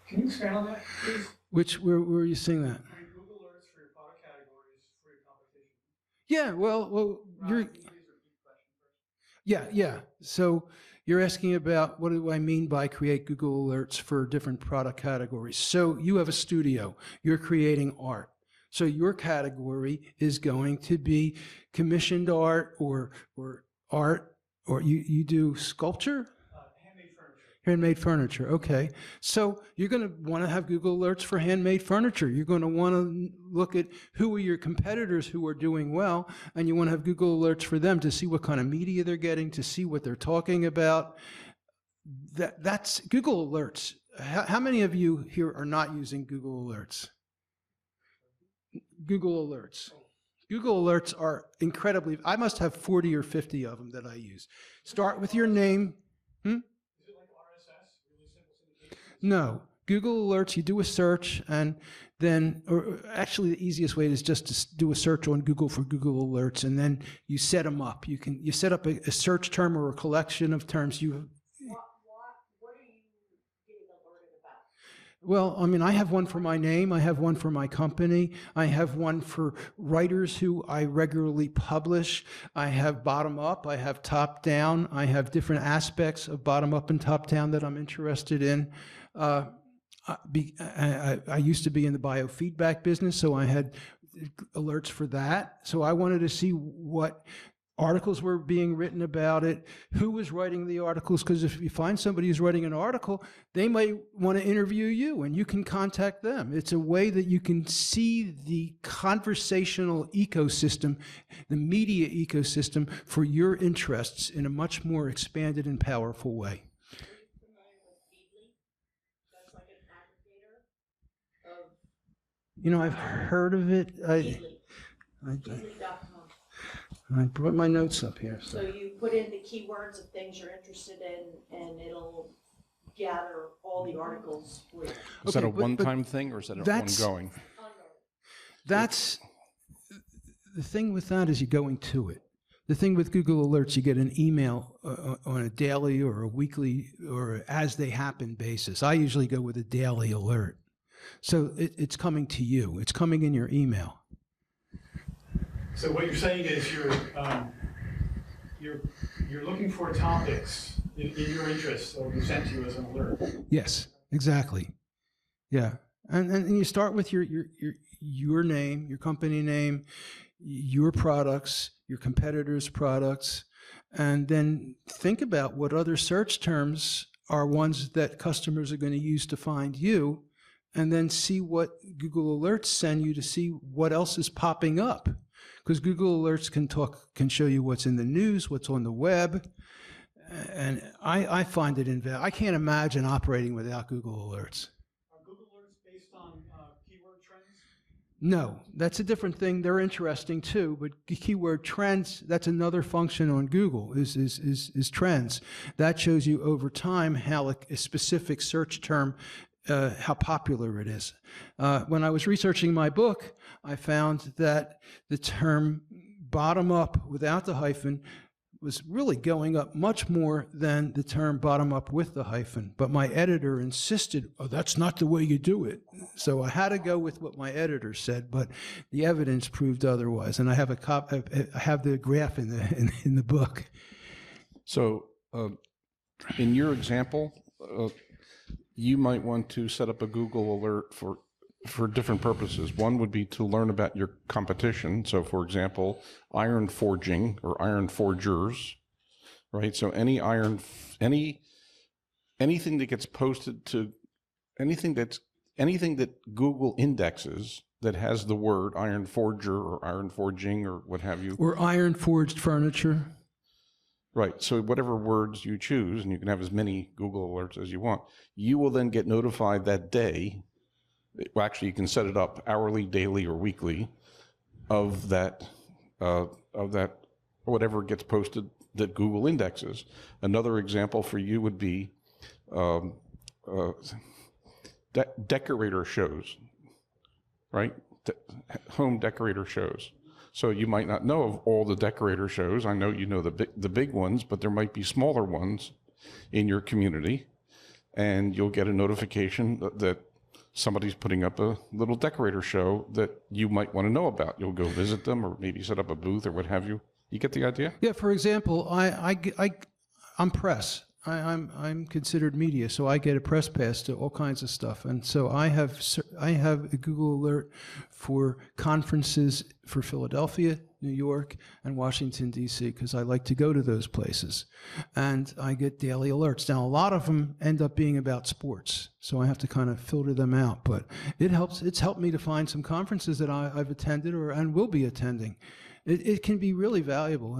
Can you expand on that, please? Where were you seeing that? Google Alerts for your product categories for your competition. Yeah, well, yeah. So you're asking about what do I mean by create Google Alerts for different product categories. So you have a studio, you're creating art. So your category is going to be commissioned art or art, or you do sculpture? Handmade furniture. Handmade furniture, okay. So you're going to want to have Google Alerts for handmade furniture. You're going to want to look at who are your competitors who are doing well, and you want to have Google Alerts for them to see what kind of media they're getting, to see what they're talking about. That's Google Alerts. How many of you here are not using Google Alerts? Google Alerts. Google Alerts are incredibly, I must have 40 or 50 of them that I use. Start with your name. Is it like RSS, really simple syndication? No. Google Alerts, you do a search, and then, or actually the easiest way is just to do a search on Google for Google Alerts, and then you set them up. You set up a search term or a collection of terms. What are you getting alerted about? Well, I mean, I have one for my name, I have one for my company, I have one for writers who I regularly publish, I have bottom up, I have top down, I have different aspects of bottom up and top down that I'm interested in. I used to be in the biofeedback business, so I had alerts for that. So I wanted to see what articles were being written about it, who was writing the articles, because if you find somebody who's writing an article, they might want to interview you, and you can contact them. It's a way that you can see the conversational ecosystem, the media ecosystem for your interests in a much more expanded and powerful way. You know, I've heard of it. I brought my notes up here. So you put in the keywords of things you're interested in, and it'll gather all the articles for you. Is that a one-time thing, or is that ongoing? That's the thing with that is you're going to it. The thing with Google Alerts, you get an email on a daily or a weekly or as they happen basis. I usually go with a daily alert. So it's coming to you. It's coming in your email. So what you're saying is you're looking for topics in your interest, so it'll be sent to you as an alert. Yes, exactly. Yeah, and you start with your name, your company name, your products, your competitors' products, and then think about what other search terms are ones that customers are going to use to find you, and then see what Google Alerts send you to see what else is popping up. Because Google Alerts can show you what's in the news, what's on the web, and I find it invaluable. I can't imagine operating without Google Alerts. Are Google Alerts based on keyword trends? No, that's a different thing. They're interesting too, but keyword trends, that's another function on Google, is trends. That shows you over time how a specific search term, how popular it is. When I was researching my book, I found that the term bottom up without the hyphen was really going up much more than the term bottom up with the hyphen. But my editor insisted, oh, that's not the way you do it. So I had to go with what my editor said, but the evidence proved otherwise. And I have I have the graph in the book. So in your example, you might want to set up a Google alert for different purposes. One would be to learn about your competition. So for example, iron forging or iron forgers, right? So anything that gets posted to anything that Google indexes that has the word iron forger or iron forging or what have you. Or iron forged furniture. Right. So whatever words you choose, and you can have as many Google alerts as you want, you will then get notified that day. Well, actually, you can set it up hourly, daily, or weekly of that, whatever gets posted that Google indexes. Another example for you would be decorator shows, right? Home decorator shows. So you might not know of all the decorator shows. I know you know the big ones, but there might be smaller ones in your community, and you'll get a notification that somebody's putting up a little decorator show that you might want to know about. You'll go visit them or maybe set up a booth or what have you. You get the idea? Yeah, for example, I'm press. I'm considered media, so I get a press pass to all kinds of stuff. And so I have a Google alert for conferences for Philadelphia, New York, and Washington, D.C., because I like to go to those places. And I get daily alerts. Now, a lot of them end up being about sports, so I have to kind of filter them out. But it helps. It's helped me to find some conferences that I've attended and will be attending. It can be really valuable,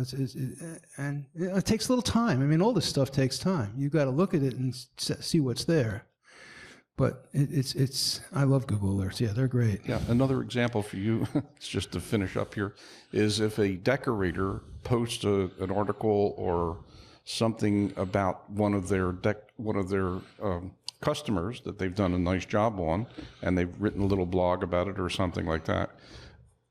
and it takes a little time. I mean, all this stuff takes time. You've got to look at it and see what's there. But I love Google Alerts. Yeah, they're great. Yeah, another example for you, it's just to finish up here, is if a decorator posts an article or something about one of their customers that they've done a nice job on, and they've written a little blog about it or something like that.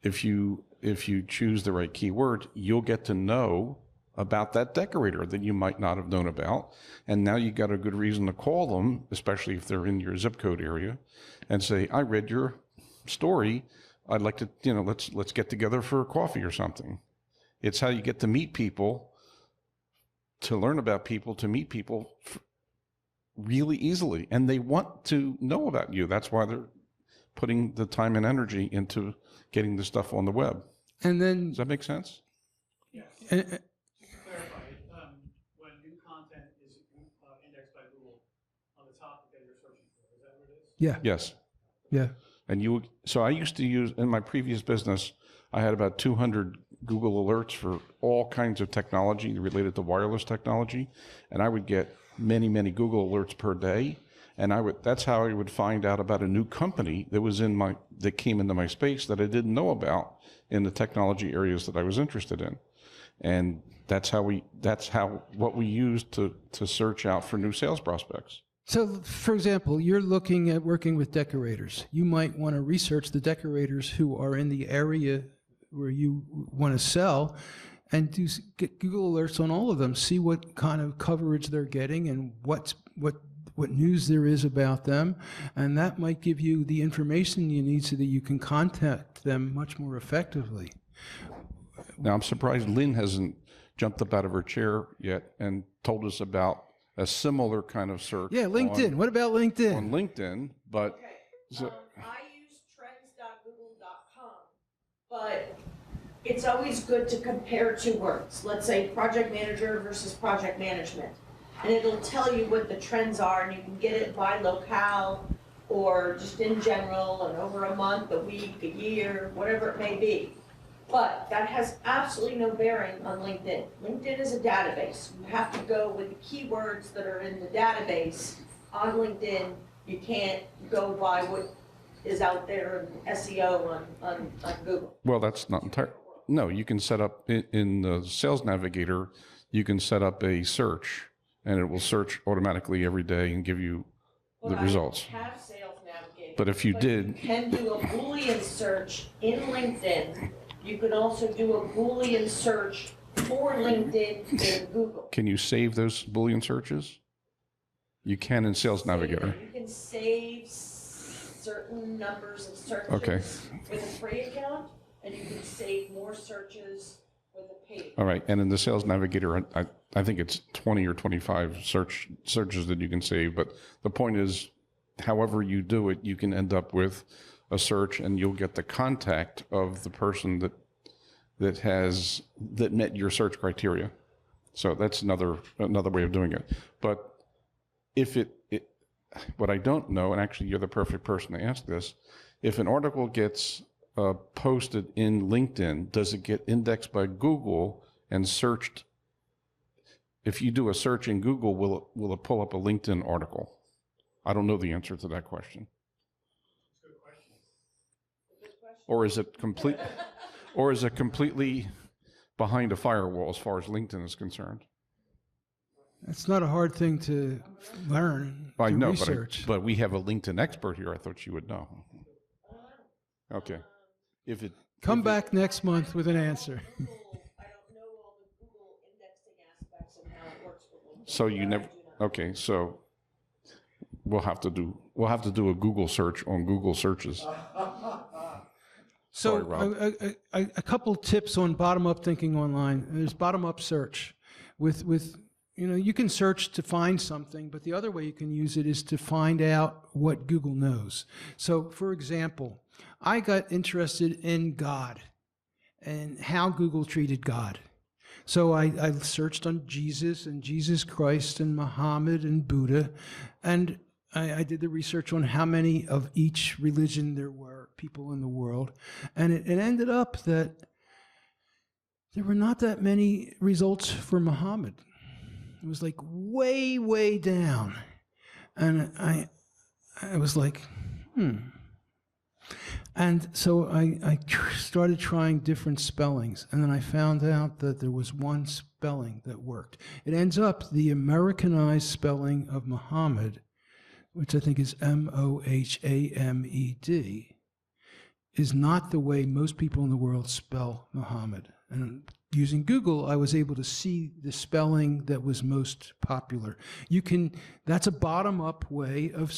If you choose the right keyword, you'll get to know about that decorator that you might not have known about. And now you got a good reason to call them, especially if they're in your zip code area, and say, I read your story. I'd like to, let's get together for a coffee or something. It's how you get to meet people, to learn about people, to meet people really easily. And they want to know about you. That's why they're putting the time and energy into getting the stuff on the web. And then, does that make sense? Yes. Clarify, when new content is indexed by Google on the topic that you're searching for, is that what it is? Yeah. Yes. Yeah. And so I used to use, in my previous business, I had about 200 Google alerts for all kinds of technology related to wireless technology. And I would get many, many Google alerts per day. And that's how I would find out about a new company that came into my space that I didn't know about in the technology areas that I was interested in. And that's what we use to search out for new sales prospects. So, for example, you're looking at working with decorators. You might want to research the decorators who are in the area where you want to sell, and get Google alerts on all of them. See what kind of coverage they're getting and what news there is about them, and that might give you the information you need so that you can contact them much more effectively. Now, I'm surprised Lynn hasn't jumped up out of her chair yet and told us about a similar kind of search. Yeah, LinkedIn. What about LinkedIn? On LinkedIn, but Okay, so, I use trends.google.com, but it's always good to compare two words. Let's say project manager versus project management. And it'll tell you what the trends are, and you can get it by locale or just in general and over a month, a week, a year, whatever it may be. But that has absolutely no bearing on LinkedIn. LinkedIn is a database. You have to go with the keywords that are in the database on LinkedIn. You can't go by what is out there in SEO on Google. well, that's not entirely. No, you can set up in the Sales Navigator, you can set up a search, and it will search automatically every day and give you the results. I don't have Sales Navigator. But if you did, You can do a Boolean search in LinkedIn. You can also do a Boolean search for LinkedIn in Google. can you save those Boolean searches? You can in Sales Navigator. You can save certain numbers of searches Okay. with a free account, and you can save more searches with a paid. All right, and in the Sales Navigator, I think it's 20 or 25 searches that you can save. But the point is, however you do it, you can end up with a search, and you'll get the contact of the person that met your search criteria. So that's another way of doing it. But if what I don't know, and actually you're the perfect person to ask this, if an article gets posted in LinkedIn, does it get indexed by Google and searched? If you do a search in Google, will it pull up a LinkedIn article? I don't know the answer to that question. Or is it completely behind a firewall as far as LinkedIn is concerned? It's not a hard thing to learn, I to know, research. but we have a LinkedIn expert here. I thought you would know. Okay. If it Come back next month with an answer. Google, I don't know all the Google indexing aspects and how it works with LinkedIn. so you never okay, so we'll have to do a Google search on Google searches. So Sorry, Rob. a couple tips on bottom-up thinking online. There's bottom-up search. With you can search to find something, but the other way you can use it is to find out what Google knows. So, for example, I got interested in God and how Google treated God. So I searched on Jesus and Jesus Christ and Muhammad and Buddha, and I did the research on how many of each religion there were people in the world, and it ended up that there were not that many results for Muhammad. It was like way, way down, and I was like, And so I started trying different spellings, and then I found out that there was one spelling that worked. It ends up the Americanized spelling of Muhammad, which I think is Mohamed, is not the way most people in the world spell Muhammad. And using Google, I was able to see the spelling that was most popular. That's a bottom-up way of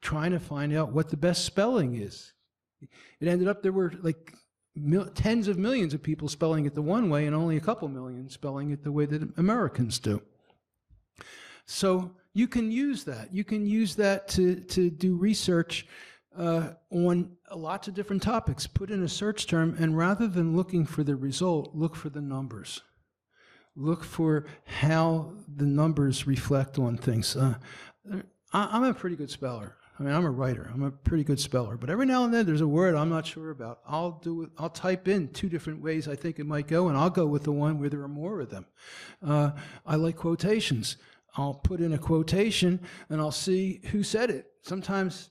trying to find out what the best spelling is. It ended up there were like tens of millions of people spelling it the one way and only a couple million spelling it the way that Americans do. So you can use that. You can use that to do research on lots of different topics. Put in a search term, and rather than looking for the result, look for the numbers. Look for how the numbers reflect on things. I'm a pretty good speller. I mean, I'm a writer. I'm a pretty good speller. But every now and then, there's a word I'm not sure about. I'll type in two different ways I think it might go, and I'll go with the one where there are more of them. I like quotations. I'll put in a quotation, and I'll see who said it. Sometimes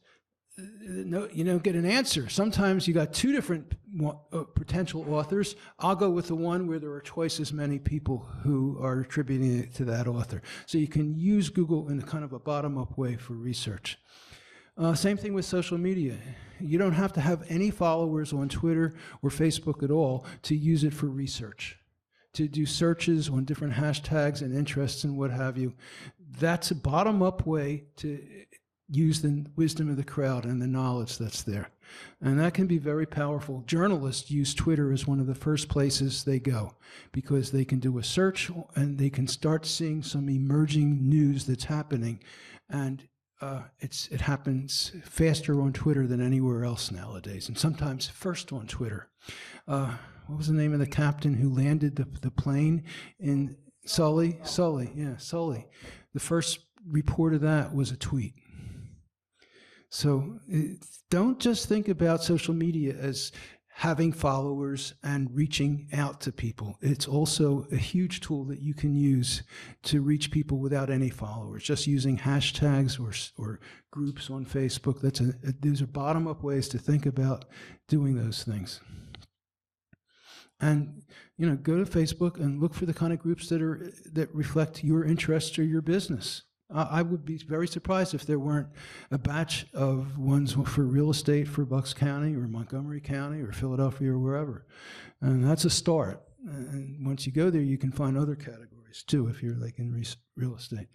you don't get an answer. Sometimes you got two different potential authors. I'll go with the one where there are twice as many people who are attributing it to that author. So you can use Google in a kind of a bottom-up way for research. Same thing with social media. You don't have to have any followers on Twitter or Facebook at all to use it for research, to do searches on different hashtags and interests and what have you. That's a bottom-up way to use the wisdom of the crowd and the knowledge that's there. And that can be very powerful. Journalists use Twitter as one of the first places they go because they can do a search and they can start seeing some emerging news that's happening. And it happens faster on Twitter than anywhere else nowadays, and sometimes first on Twitter. What was the name of the captain who landed the plane in Sully? Sully. The first report of that was a tweet. So don't just think about social media as having followers and reaching out to people. It's also a huge tool that you can use to reach people without any followers, just using hashtags or groups on Facebook. These are bottom-up ways to think about doing those things. And go to Facebook and look for the kind of groups that reflect your interests or your business. I would be very surprised if there weren't a batch of ones for real estate for Bucks County or Montgomery County or Philadelphia or wherever. And that's a start. And once you go there, you can find other categories too if you're like in real estate.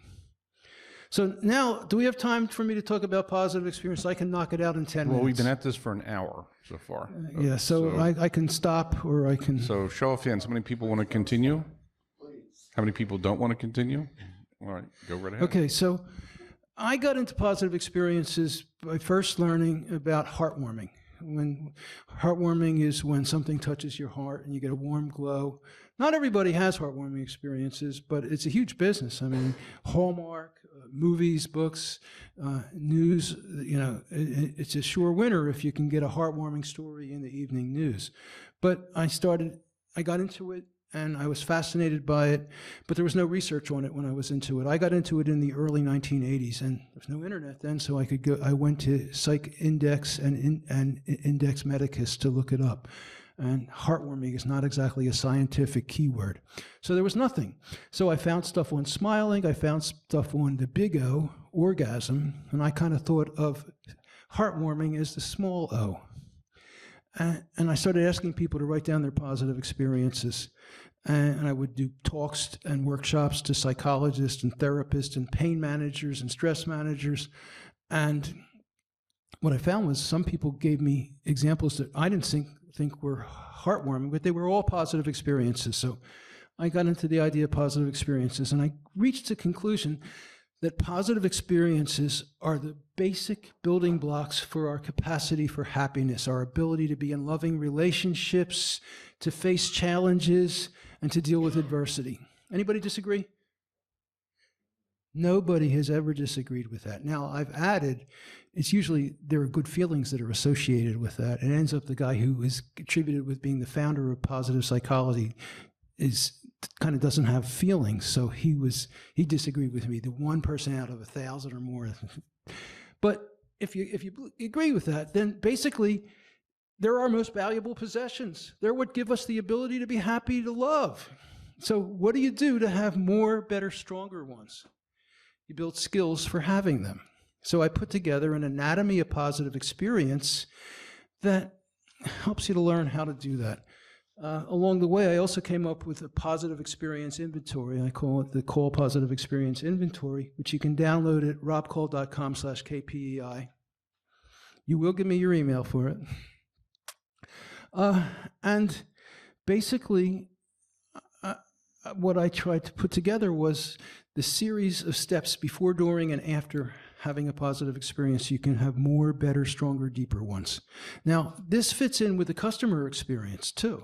So now, do we have time for me to talk about positive experience? I can knock it out in 10 minutes. Well, we've been at this for an hour so far. Yeah, so I can stop or I can... So show of hands, how many people want to continue? How many people don't want to continue? All right, go right ahead. Okay, so I got into positive experiences by first learning about heartwarming. Heartwarming is when something touches your heart and you get a warm glow. Not everybody has heartwarming experiences, but it's a huge business. I mean, Hallmark, movies, books, news, it's a sure winner if you can get a heartwarming story in the evening news. But I got into it, and I was fascinated by it, but there was no research on it when I was into it. I got into it in the early 1980s, and there was no internet then, so I went to Psych Index and Index Medicus to look it up. And heartwarming is not exactly a scientific keyword. So there was nothing. So I found stuff on smiling, I found stuff on the big O, orgasm, and I kind of thought of heartwarming as the small o. And I started asking people to write down their positive experiences. And I would do talks and workshops to psychologists and therapists and pain managers and stress managers. And what I found was some people gave me examples that I didn't think were heartwarming, but they were all positive experiences. So I got into the idea of positive experiences, and I reached the conclusion that positive experiences are the basic building blocks for our capacity for happiness, our ability to be in loving relationships, to face challenges, and to deal with adversity. Anybody disagree? Nobody has ever disagreed with that. Now, I've added, it's usually there are good feelings that are associated with that. It ends up the guy who is attributed with being the founder of positive psychology kind of doesn't have feelings, so he disagreed with me, the one person out of 1,000 or more. But if you agree with that, then basically they're our most valuable possessions. They're what give us the ability to be happy, to love. So what do you do to have more, better, stronger ones? You build skills for having them. So I put together an anatomy of positive experience that helps you to learn how to do that. Along the way, I also came up with a positive experience inventory. I call it the Kall Positive Experience Inventory, which you can download at robkall.com/KPEI. You will give me your email for it. And basically, what I tried to put together was the series of steps before, during, and after having a positive experience. You can have more, better, stronger, deeper ones. Now, this fits in with the customer experience, too.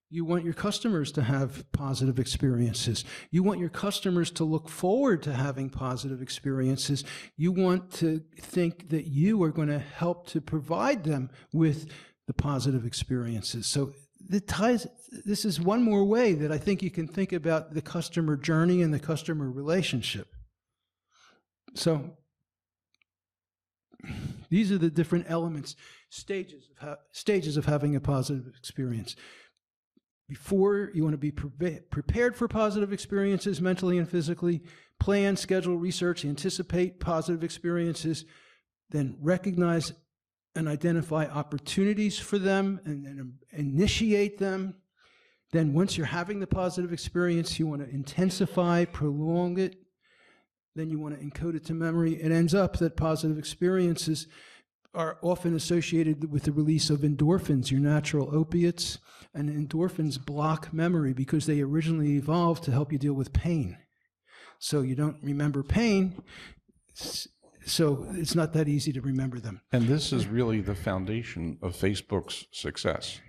You want your customers to have positive experiences. You want your customers to look forward to having positive experiences. You want to think that you are going to help to provide them with the positive experiences. So this is one more way that I think you can think about the customer journey and the customer relationship. So these are the different elements, stages of having a positive experience. Before, you want to be prepared for positive experiences mentally and physically, plan, schedule, research, anticipate positive experiences, then recognize and identify opportunities for them and then initiate them. Then once you're having the positive experience, you want to intensify, prolong it, Then you want to encode it to memory. It ends up that positive experiences are often associated with the release of endorphins, your natural opiates, and endorphins block memory because they originally evolved to help you deal with pain. So you don't remember pain, so it's not that easy to remember them. And this is really the foundation of Facebook's success.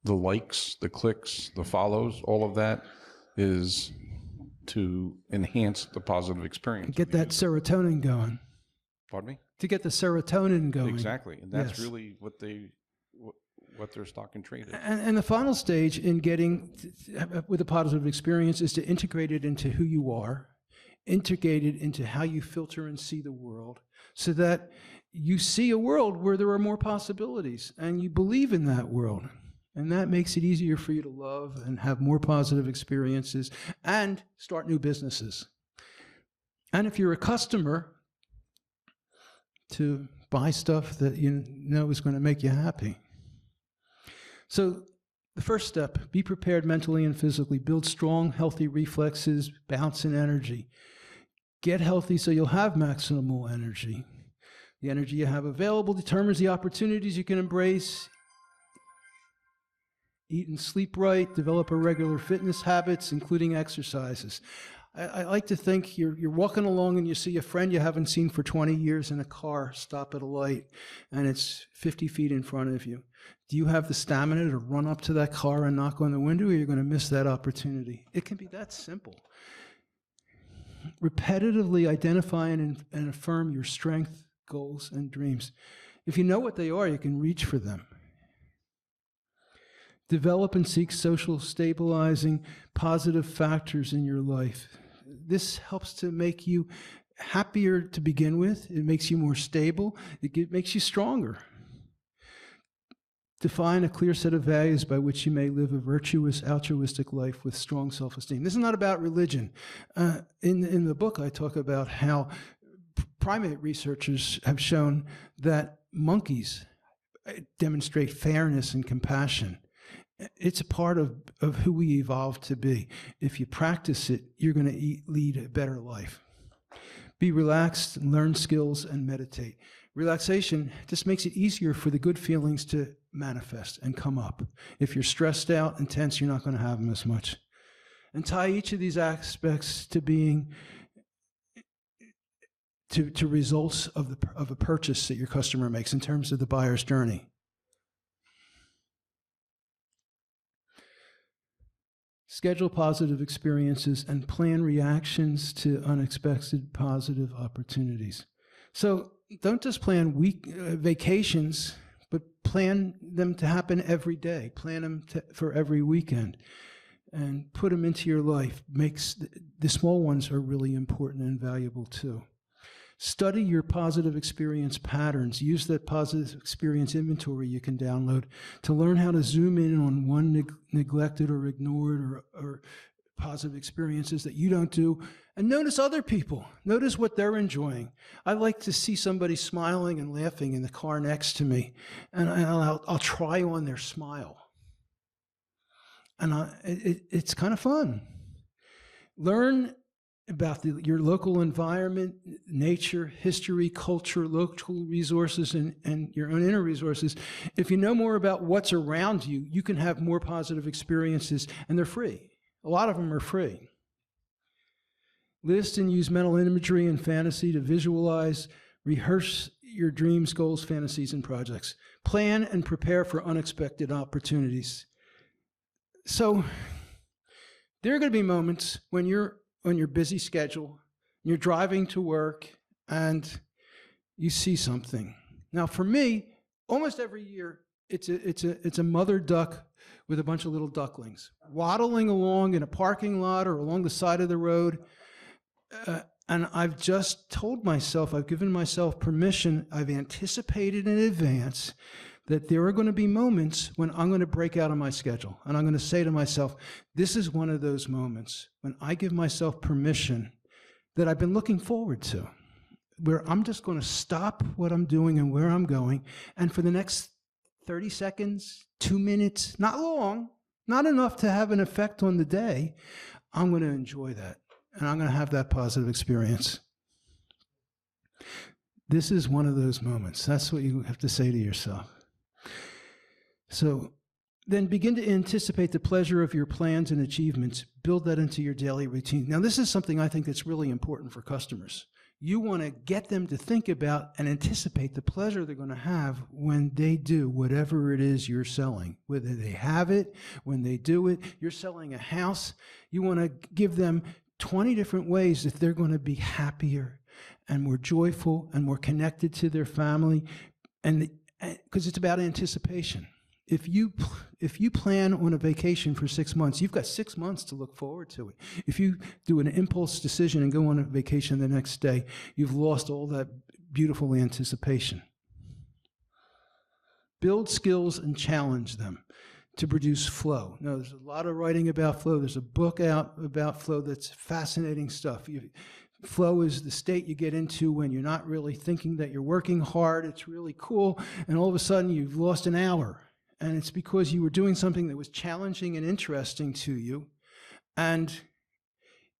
The likes, the clicks, the follows, all of that is to enhance the positive experience. Get that serotonin going. Pardon me? To get the serotonin going. Exactly. And that's Yes. really what their stock and trade is. And the final stage in getting with a positive experience is to integrate it into who you are, integrate it into how you filter and see the world, so that you see a world where there are more possibilities and you believe in that world. And that makes it easier for you to love and have more positive experiences and start new businesses. And if you're a customer, to buy stuff that you know is going to make you happy. So the first step, be prepared mentally and physically. Build strong, healthy reflexes, bounce and energy. Get healthy so you'll have maximal energy. The energy you have available determines the opportunities you can embrace. Eat and sleep right, develop a regular fitness habits, including exercises. I like to think you're walking along and you see a friend you haven't seen for 20 years in a car stop at a light, and it's 50 feet in front of you. Do you have the stamina to run up to that car and knock on the window, or you're going to miss that opportunity? It can be that simple. Repetitively identify and affirm your strength, goals, and dreams. If you know what they are, you can reach for them. Develop and seek social stabilizing positive factors in your life. This helps to make you happier to begin with. It makes you more stable. It makes you stronger. Define a clear set of values by which you may live a virtuous, altruistic life with strong self-esteem. This is not about religion. In the book, I talk about how primate researchers have shown that monkeys demonstrate fairness and compassion. It's a part of who we evolved to be. If you practice it, you're going to lead a better life. Be relaxed, learn skills, and meditate. Relaxation just makes it easier for the good feelings to manifest and come up. If you're stressed out and tense, you're not going to have them as much. And tie each of these aspects to being to results of a purchase that your customer makes in terms of the buyer's journey. Schedule positive experiences and plan reactions to unexpected positive opportunities. So don't just plan vacations, but plan them to happen every day. Plan them for every weekend and put them into your life. The small ones are really important and valuable too. Study your positive experience patterns. Use that positive experience inventory you can download to learn how to zoom in on one neglected or ignored or positive experiences that you don't do, and notice other people. Notice what they're enjoying. I like to see somebody smiling and laughing in the car next to me, and I'll try on their smile. And it's kind of fun. Learn about your local environment, nature, history, culture, local resources, and your own inner resources. If you know more about what's around you, you can have more positive experiences, and they're free. A lot of them are free. List and use mental imagery and fantasy to visualize, rehearse your dreams, goals, fantasies, and projects. Plan and prepare for unexpected opportunities. So there are going to be moments when you're on your busy schedule, you're driving to work, and you see something. Now, for me, almost every year, it's a mother duck with a bunch of little ducklings waddling along in a parking lot or along the side of the road. And I've just told myself, I've given myself permission, I've anticipated in advance that there are going to be moments when I'm going to break out of my schedule. And I'm going to say to myself, this is one of those moments when I give myself permission that I've been looking forward to, where I'm just going to stop what I'm doing and where I'm going. And for the next 30 seconds, 2 minutes, not long, not enough to have an effect on the day, I'm going to enjoy that. and I'm going to have that positive experience. This is one of those moments. That's what you have to say to yourself. So then begin to anticipate the pleasure of your plans and achievements. Build that into your daily routine. Now, this is something I think that's really important for customers. You want to get them to think about and anticipate the pleasure they're going to have when they do whatever it is you're selling. Whether they have it, when they do it, you're selling a house, you want to give them 20 different ways that they're going to be happier and more joyful and more connected to their family, and because it's about anticipation. If you plan on a vacation for 6 months, you've got 6 months to look forward to it. If you do an impulse decision and go on a vacation the next day, you've lost all that beautiful anticipation. Build skills and challenge them to produce flow. Now, there's a lot of writing about flow. There's a book out about flow that's fascinating stuff. Flow is the state you get into when you're not really thinking that you're working hard. It's really cool, and all of a sudden you've lost an hour. And it's because you were doing something that was challenging and interesting to you, and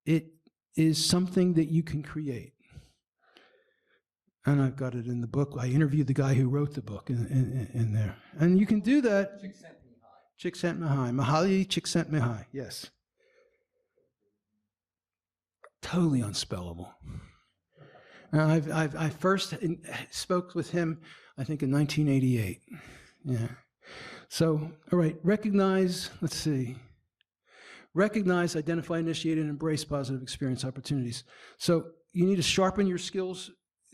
it is something that you can create. And I've got it in the book. I interviewed the guy who wrote the book in there. And you can do that. Csikszentmihalyi. Mihaly Csikszentmihalyi, yes. Totally unspellable. Now, I first spoke with him, I think, in 1988. Yeah. So, all right, recognize, identify, initiate, and embrace positive experience opportunities. So you need to sharpen your skills.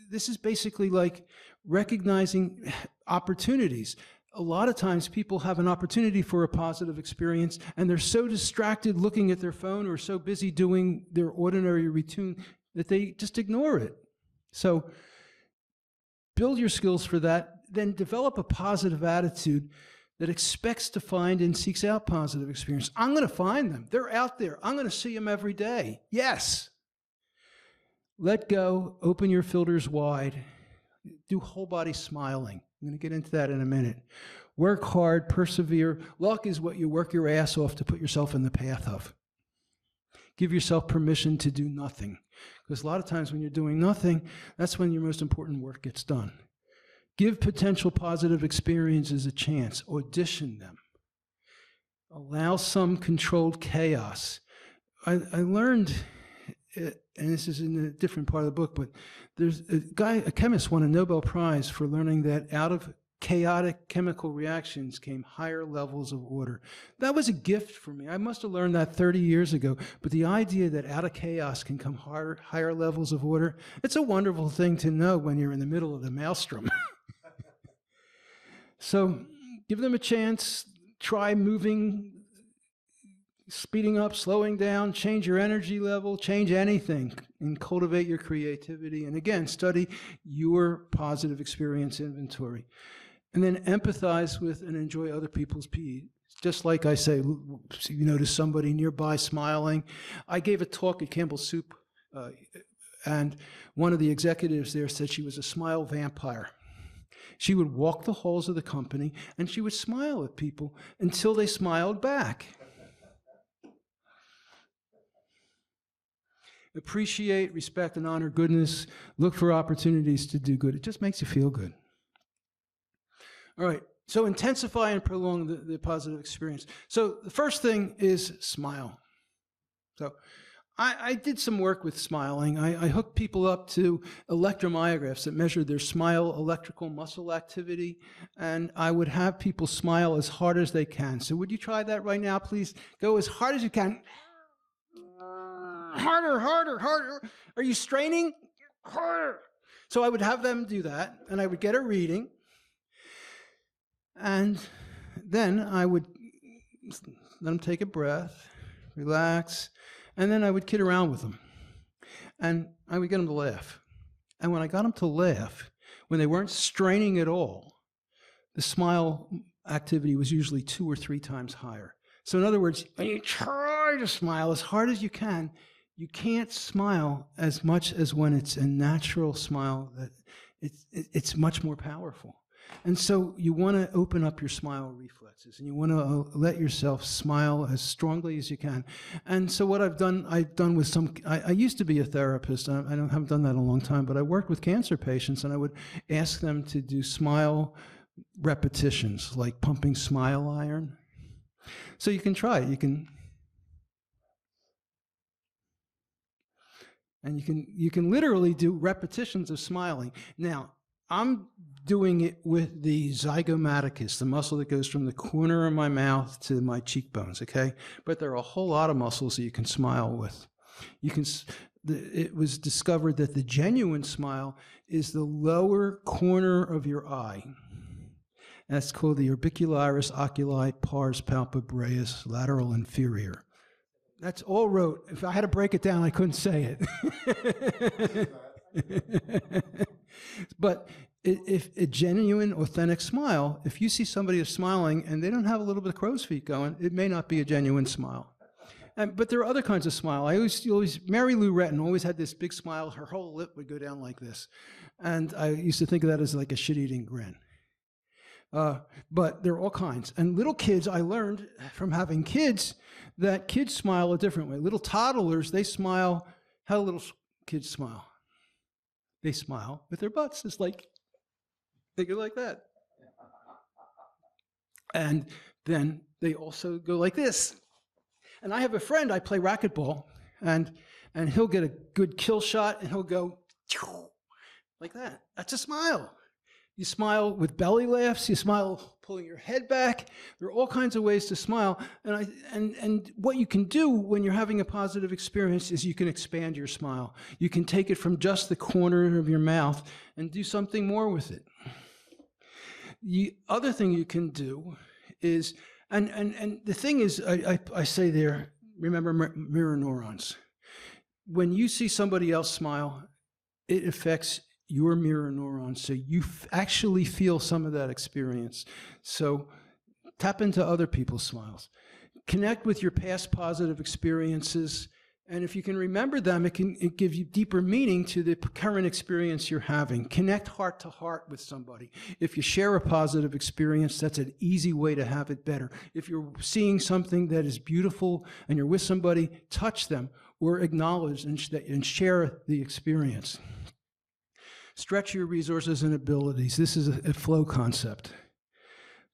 This is basically like recognizing opportunities. A lot of times people have an opportunity for a positive experience, and they're so distracted looking at their phone or so busy doing their ordinary routine that they just ignore it. So build your skills for that, then develop a positive attitude that expects to find and seeks out positive experience. I'm going to find them. They're out there. I'm going to see them every day. Yes. Let go. Open your filters wide. Do whole body smiling. I'm going to get into that in a minute. Work hard. Persevere. Luck is what you work your ass off to put yourself in the path of. Give yourself permission to do nothing. Because a lot of times when you're doing nothing, that's when your most important work gets done. Give potential positive experiences a chance. Audition them. Allow some controlled chaos. I learned, and this is in a different part of the book, but there's a chemist won a Nobel Prize for learning that out of chaotic chemical reactions came higher levels of order. That was a gift for me. I must have learned that 30 years ago, but the idea that out of chaos can come higher levels of order, it's a wonderful thing to know when you're in the middle of the maelstrom. So give them a chance, try moving, speeding up, slowing down, change your energy level, change anything, and cultivate your creativity. And again, study your positive experience inventory. And then empathize with and enjoy other people's peace. Just like I say, you notice somebody nearby smiling. I gave a talk at Campbell Soup, and one of the executives there said she was a smile vampire. She would walk the halls of the company, and she would smile at people until they smiled back. Appreciate, respect, and honor goodness. Look for opportunities to do good. It just makes you feel good. All right, so intensify and prolong the positive experience. So the first thing is smile. So I did some work with smiling. I hooked people up to electromyographs that measured their smile electrical muscle activity, and I would have people smile as hard as they can. So would you try that right now, please? Go as hard as you can. Harder, harder, harder. Are you straining? Harder. So I would have them do that, and I would get a reading, and then I would let them take a breath, relax, and then I would kid around with them. And I would get them to laugh. And when I got them to laugh, when they weren't straining at all, the smile activity was usually 2 or 3 times higher. So in other words, when you try to smile as hard as you can't smile as much as when it's a natural smile that it's much more powerful. And so you want to open up your smile reflexes, and you want to let yourself smile as strongly as you can. And so what I've done with some, I used to be a therapist. I haven't done that in a long time, but I worked with cancer patients, and I would ask them to do smile repetitions, like pumping smile iron. So you can try it. You can literally do repetitions of smiling. Now, I'm doing it with the zygomaticus, the muscle that goes from the corner of my mouth to my cheekbones, okay? But there are a whole lot of muscles that you can smile with. It was discovered that the genuine smile is the lower corner of your eye. That's called the orbicularis oculi pars palpebraeus lateral inferior. That's all wrote. If I had to break it down, I couldn't say it. But if a genuine, authentic smile, if you see somebody is smiling and they don't have a little bit of crow's feet going, it may not be a genuine smile. But there are other kinds of smile. Mary Lou Retton always had this big smile. Her whole lip would go down like this. And I used to think of that as like a shit-eating grin. But there are all kinds. And little kids, I learned from having kids that kids smile a different way. Little toddlers, they smile. How do little kids smile? They smile with their butts. It's like, they go like that. And then they also go like this. And I have a friend, I play racquetball, and he'll get a good kill shot, and he'll go like that. That's a smile. You smile with belly laughs. You smile pulling your head back. There are all kinds of ways to smile. And what you can do when you're having a positive experience is you can expand your smile. You can take it from just the corner of your mouth and do something more with it. The other thing you can do is, and the thing is, I say there, remember mirror neurons. When you see somebody else smile, it affects your mirror neurons, so you actually feel some of that experience. So tap into other people's smiles. Connect with your past positive experiences, and if you can remember them, it gives you deeper meaning to the current experience you're having. Connect heart to heart with somebody. If you share a positive experience, that's an easy way to have it better. If you're seeing something that is beautiful and you're with somebody, touch them or acknowledge and share the experience. Stretch your resources and abilities. This is a flow concept.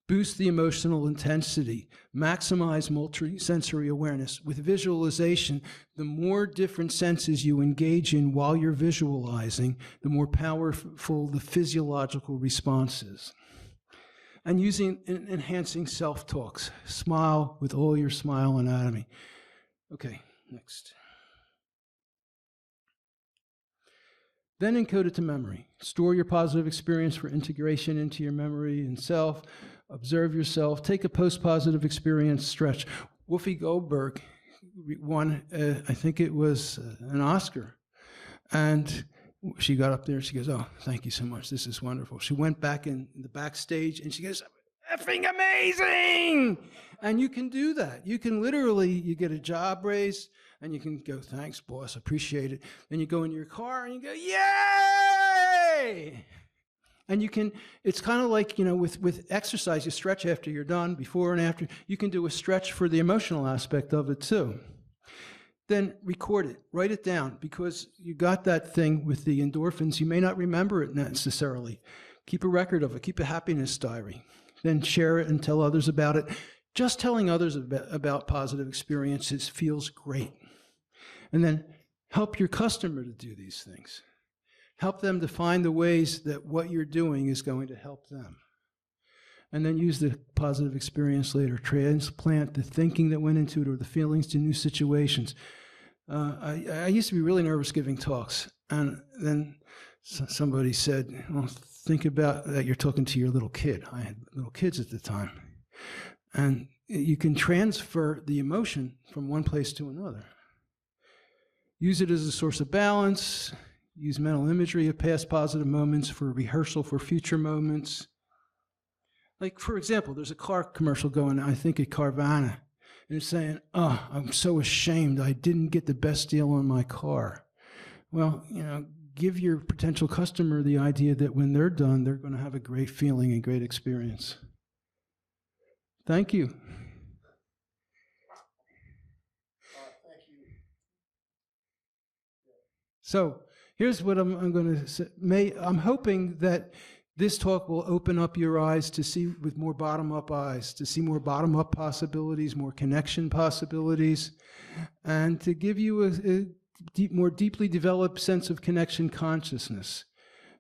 Boost the emotional intensity. Maximize multi-sensory awareness. With visualization, the more different senses you engage in while you're visualizing, the more powerful the physiological response is. And enhancing self-talks. Smile with all your smile anatomy. Okay, next. Then encode it to memory. Store your positive experience for integration into your memory and self. Observe yourself. Take a post-positive experience stretch. Whoopi Goldberg won, I think it was an Oscar. And she got up there and she goes, "Oh, thank you so much. This is wonderful." She went back in the backstage and she goes, "Effing amazing!" And you can do that. You can literally, you get a job raise, and you can go, "Thanks, boss, appreciate it." Then you go in your car and you go, "Yay!" And you can, it's kind of like, with exercise, you stretch after you're done, before and after. You can do a stretch for the emotional aspect of it too. Then record it, write it down, because you got that thing with the endorphins. You may not remember it necessarily. Keep a record of it, keep a happiness diary. Then share it and tell others about it. Just telling others about positive experiences feels great. And then help your customer to do these things. Help them to find the ways that what you're doing is going to help them. And then use the positive experience later. Transplant the thinking that went into it or the feelings to new situations. I used to be really nervous giving talks. And then somebody said, "Well, think about that you're talking to your little kid." I had little kids at the time. And you can transfer the emotion from one place to another. Use it as a source of balance. Use mental imagery of past positive moments for rehearsal for future moments. Like, for example, there's a car commercial going, I think at Carvana, and it's saying, "Oh, I'm so ashamed I didn't get the best deal on my car." Well, give your potential customer the idea that when they're done, they're going to have a great feeling and great experience. Thank you. Thank you. So here's what I'm going to say. I'm hoping that this talk will open up your eyes to see with more bottom-up eyes, to see more bottom-up possibilities, more connection possibilities, and to give you a more deeply developed sense of connection consciousness.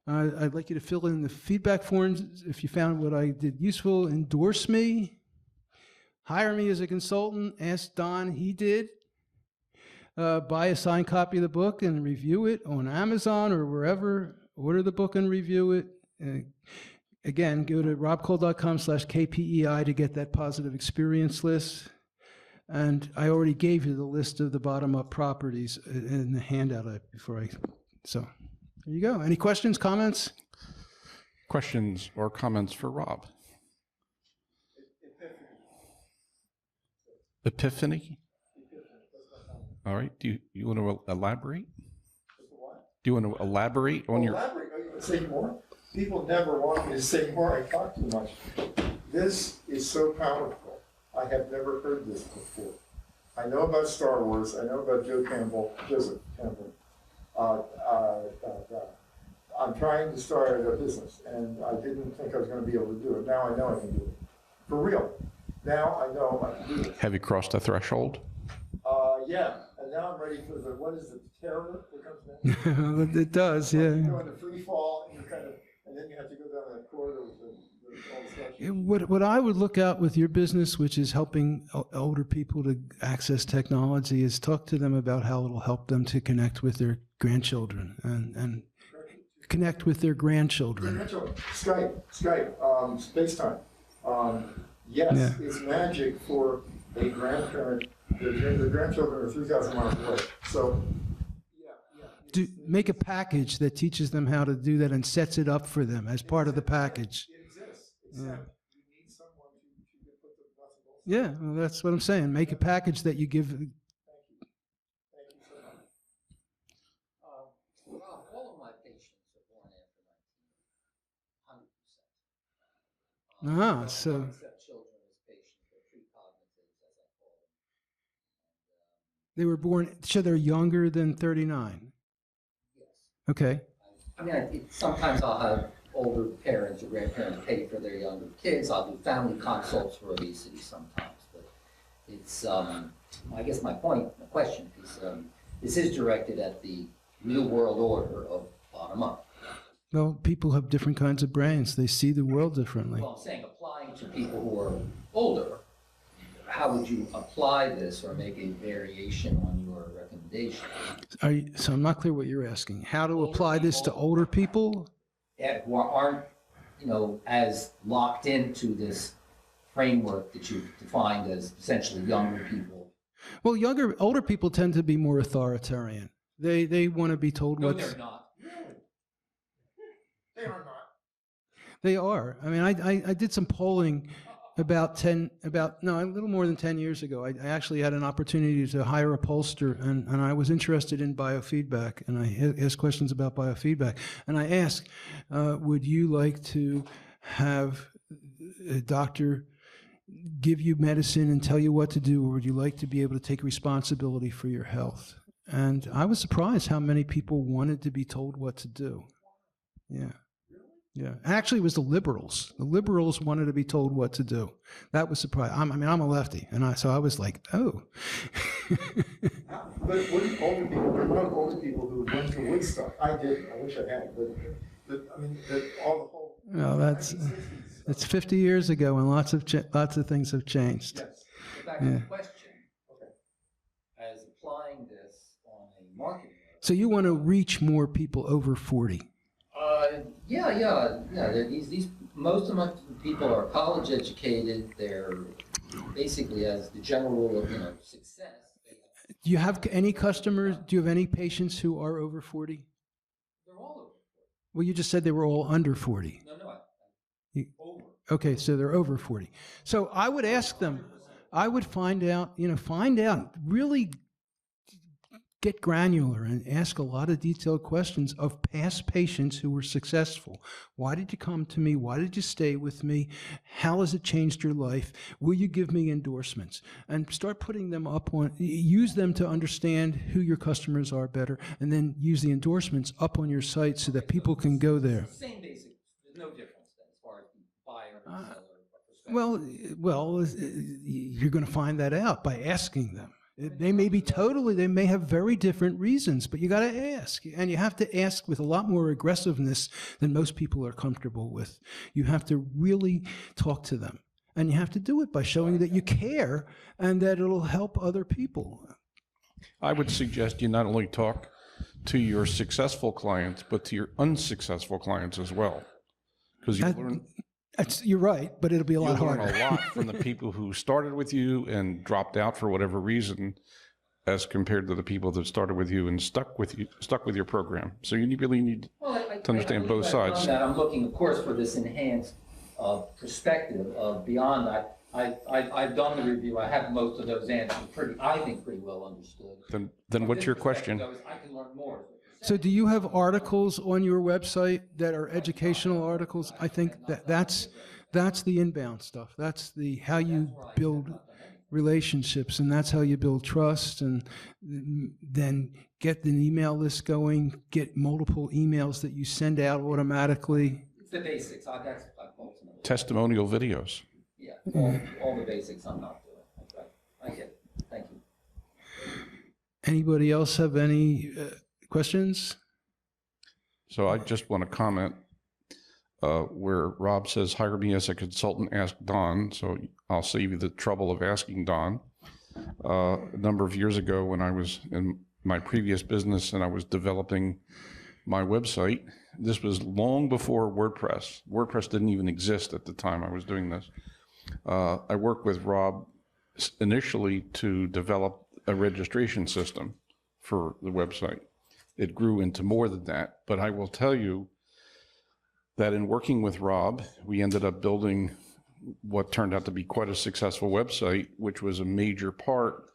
I'd like you to fill in the feedback forms if you found what I did useful. Endorse me. Hire me as a consultant. Ask Don, he did. Buy a signed copy of the book and review it on Amazon or wherever. Order the book and review it. Again, go to robkall.com/KPEI to get that positive experience list. And I already gave you the list of the bottom-up properties in the handout so there you go. Any questions, comments? Questions or comments for Rob? Epiphany? All right. Do you want to elaborate? Do you want to elaborate on your... Elaborate, say more? People never want me to say more. I talk too much. This is so powerful. I have never heard this before. I know about Star Wars. I know about Joseph Campbell. I'm trying to start a business, and I didn't think I was going to be able to do it. Now I know I can do it. For real. Now I know I can do it. Have you crossed the threshold? Yeah. And now I'm ready for what is it, terror that comes next? It does, yeah. You go into free fall, and and then you have to go down that corridor with all the stuff. What I would look at with your business, which is helping older people to access technology, is talk to them about how it'll help them to connect with their grandchildren and connect with their grandchildren. Skype, FaceTime. Yes, it's magic for a grandparent. The grandchildren are 3,000 miles away. So, make a package that teaches them how to do that and sets it up for them as part of the package. it exists. Except you need someone to put the nuts and bolts. Yeah, well, that's what I'm saying. Make a package that you give. Thank you so much. Rob, all of my patients are born after 1900%. So Except children as patients, or pre-cognitives, as I call them. they were born, so they're younger than 39. Yes. Okay. I mean, sometimes I'll have older parents or grandparents pay for their younger kids. I'll do family consults for obesity sometimes. But it's, I guess my question is, this is directed at the new world order of bottom up. Well, people have different kinds of brains. They see the world differently. Well, I'm saying applying to people who are older, how would you apply this or make a variation on your recommendation? So I'm not clear what you're asking. How to apply this to older people? Who aren't, as locked into this framework that you defined as essentially younger people. Well, older people tend to be more authoritarian. They want to be told No, what. they're not. They are not. They are. I mean, I did some polling a little more than 10 years ago. I actually had an opportunity to hire a pollster, and I was interested in biofeedback, and I asked questions about biofeedback. And I asked, would you like to have a doctor give you medicine and tell you what to do, or would you like to be able to take responsibility for your health? And I was surprised how many people wanted to be told what to do. Yeah. Yeah, actually, it was the liberals. The liberals wanted to be told what to do. That was surprising. I'm a lefty, so I was like, oh. But wouldn't older people, there were older people who went to Woodstock. I didn't. I wish I had. But I mean, all the whole. No, it's 50 years ago, and lots of things have changed. Yes. Back to the question. Okay. As applying this on a marketing. So you want to reach more people over 40. Yeah. These most of my people are college educated. They're basically, as the general rule of success. Do you have any customers? Do you have any patients who are over 40? They're all over 40. Well, you just said they were all under 40. No, over. Okay, so they're over 40. So I would ask them. I would find out. Really get granular and ask a lot of detailed questions of past patients who were successful. Why did you come to me? Why did you stay with me? How has it changed your life? Will you give me endorsements? And start putting them up on, use them to understand who your customers are better, and then use the endorsements up on your site so that people can go there. Same basic, there's no difference then as far as the buyer and seller perspective. Well, you're going to find that out by asking them. They may have very different reasons, but you got to ask. And you have to ask with a lot more aggressiveness than most people are comfortable with. You have to really talk to them. And you have to do it by showing that you care and that it'll help other people. I would suggest you not only talk to your successful clients, but to your unsuccessful clients as well. Because you learn... You're right, but it'll be a lot harder. You'll learn a lot from the people who started with you and dropped out for whatever reason, as compared to the people that started with you and stuck with your program. So you really need to understand both sides. I'm looking, of course, for this enhanced perspective of beyond that. I've done the review. I have most of those answers pretty well understood. Then what's your question? I can learn more. So do you have articles on your website that are educational articles? I think that's the inbound stuff. That's the how you build relationships, and that's how you build trust, and then get the email list going, get multiple emails that you send out automatically. It's the basics. That's ultimately. Testimonial videos. Yeah, all the basics I'm not doing. I get it. Thank you. Anybody else have any questions? So I just want to comment where Rob says, hire me as a consultant, ask Don. So I'll save you the trouble of asking Don. A number of years ago when I was in my previous business and I was developing my website, this was long before WordPress. WordPress didn't even exist at the time I was doing this. I worked with Rob initially to develop a registration system for the website. It grew into more than that, but I will tell you that in working with Rob, we ended up building what turned out to be quite a successful website, which was a major part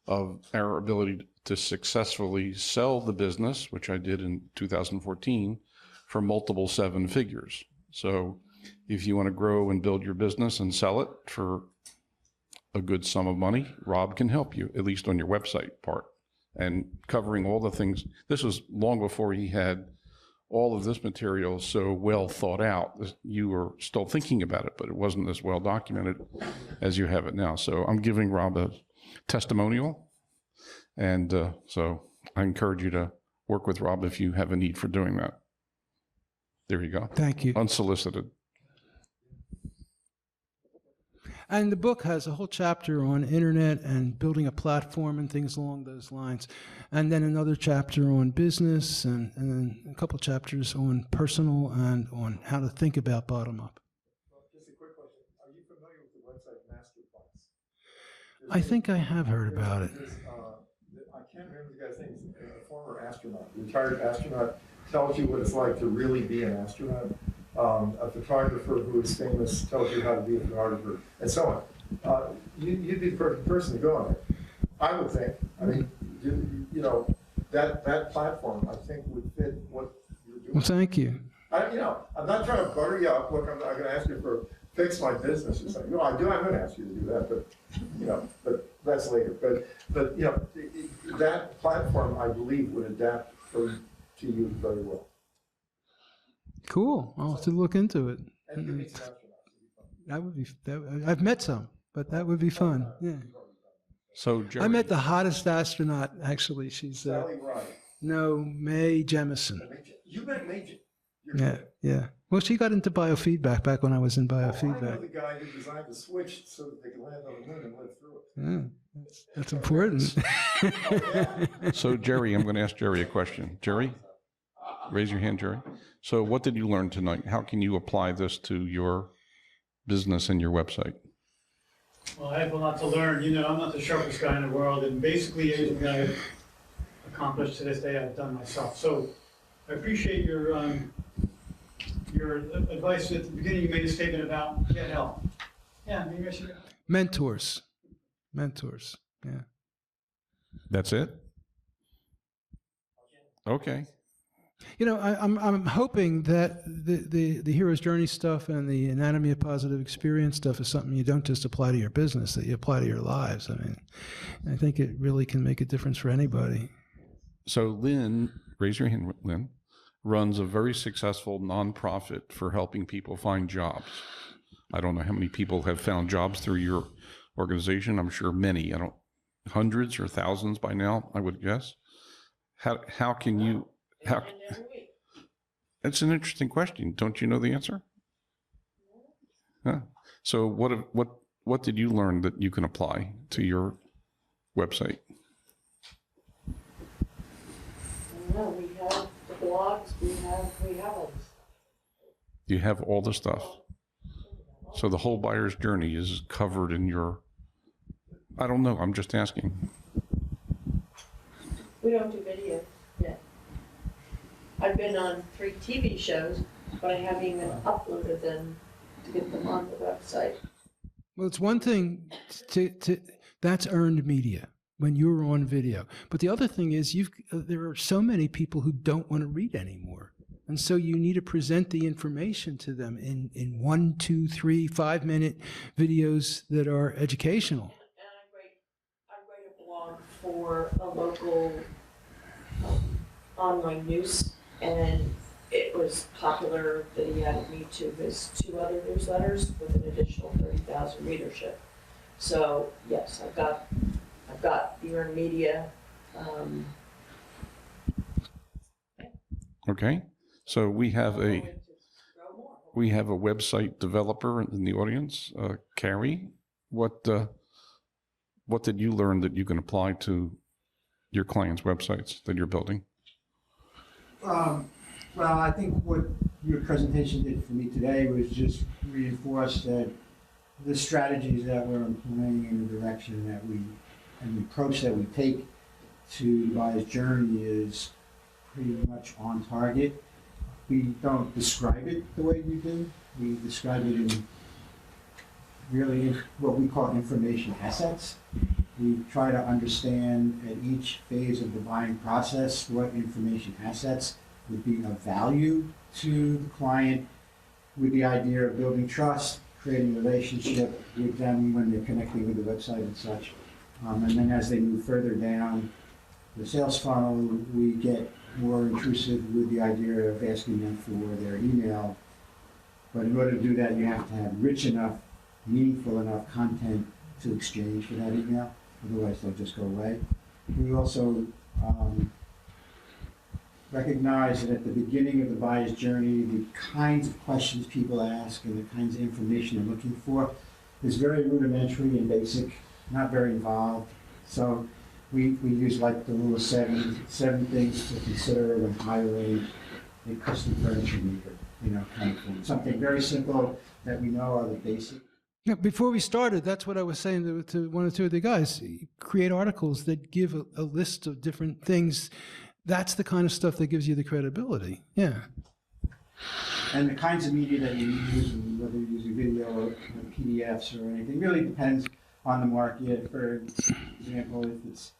of our ability to successfully sell the business, which I did in 2014, for multiple seven figures. So if you want to grow and build your business and sell it for a good sum of money, Rob can help you, at least on your website part, and covering all the things. This was long before he had all of this material so well thought out. You were still thinking about it, but it wasn't as well documented as you have it now. So I'm giving Rob a testimonial, and so I encourage you to work with Rob if you have a need for doing that. There you go. Thank you. Unsolicited. And the book has a whole chapter on internet and building a platform and things along those lines. And then another chapter on business, and then a couple chapters on personal and on how to think about bottom up. Well, just a quick question. Are you familiar with the website Masterclass? I think I have heard about it. I can't remember the guy's name. He's a former astronaut, retired astronaut. Tells you what it's like to really be an astronaut. A photographer who is famous tells you how to be a photographer, and so on. You'd be the perfect person to go on it, I would think. I mean, you know, that platform, I think, would fit what you're doing. Well, thank you. I'm not trying to butter you up. Look, I'm not going to ask you for fix my business or something. No, I'm going to ask you to do that, but that's later. But that platform, I believe, would adapt to you very well. Cool. I'll have to look into it. And you meet some astronauts. That would be. I've met some, but that would be fun. Yeah. So Jerry, I met the hottest astronaut. Actually, she's Sally Ride. no Mae Jemison. You met Major. Yeah. Well, she got into biofeedback back when I was in I know biofeedback. the guy who designed the switch so that they could land on the moon and live through it. Yeah, that's important. So Jerry, I'm going to ask Jerry a question. Jerry, raise your hand, Jerry. So what did you learn tonight? How can you apply this to your business and your website? Well, I have a lot to learn. You know, I'm not the sharpest guy in the world, and basically everything I've accomplished to this day, I've done myself. So I appreciate your advice at the beginning. You made a statement about get help. Yeah, maybe I should. Mentors. Yeah. That's it? Okay. You know, I'm hoping that the hero's journey stuff and the anatomy of positive experience stuff is something you don't just apply to your business, that you apply to your lives. I mean, I think it really can make a difference for anybody. So Lynn, raise your hand, Lynn, runs a very successful nonprofit for helping people find jobs. I don't know how many people have found jobs through your organization. I'm sure many. Hundreds or thousands by now, I would guess. How can you? How? It's an interesting question. Don't you know the answer? Huh. So what did you learn that you can apply to your website? No, we have the blogs, we have all this. You have all the stuff. So the whole buyer's journey is covered in your, I don't know, I'm just asking. We don't do video yet. I've been on 3 TV shows, but I haven't even uploaded them to get them on the website. Well, it's one thing that's earned media when you're on video. But the other thing is there are so many people who don't want to read anymore. And so you need to present the information to them in 1, 2, 3, 5 minute videos that are educational. And I write a blog for a local online news, and it was popular that he added me to his 2 other newsletters with an additional 30,000 readership. So yes, I've got the earned media. Okay. So we have a website developer in the audience, Carrie. What did you learn that you can apply to your clients' websites that you're building? Well, I think what your presentation did for me today was just reinforce that the strategies that we're employing in the direction that and the approach that we take to the buyer's journey is pretty much on target. We don't describe it the way you do. We describe it in really what we call information assets. We try to understand at each phase of the buying process what information assets would be of value to the client, with the idea of building trust, creating a relationship with them when they're connecting with the website and such. And then as they move further down the sales funnel, we get more intrusive with the idea of asking them for their email. But in order to do that, you have to have rich enough, meaningful enough content to exchange for that email. Otherwise, they'll just go away. We also recognize that at the beginning of the buyer's journey, the kinds of questions people ask and the kinds of information they're looking for is very rudimentary and basic, not very involved. So we use like the rule of 7 things to consider when hiring a custom furniture maker, kind of thing. Something very simple that we know are the basic. Yeah, before we started, that's what I was saying to 1 or 2 of the guys. Create articles that give a list of different things. That's the kind of stuff that gives you the credibility. Yeah. And the kinds of media that you use, whether you're using video or PDFs or anything, really depends on the market. For example, if it's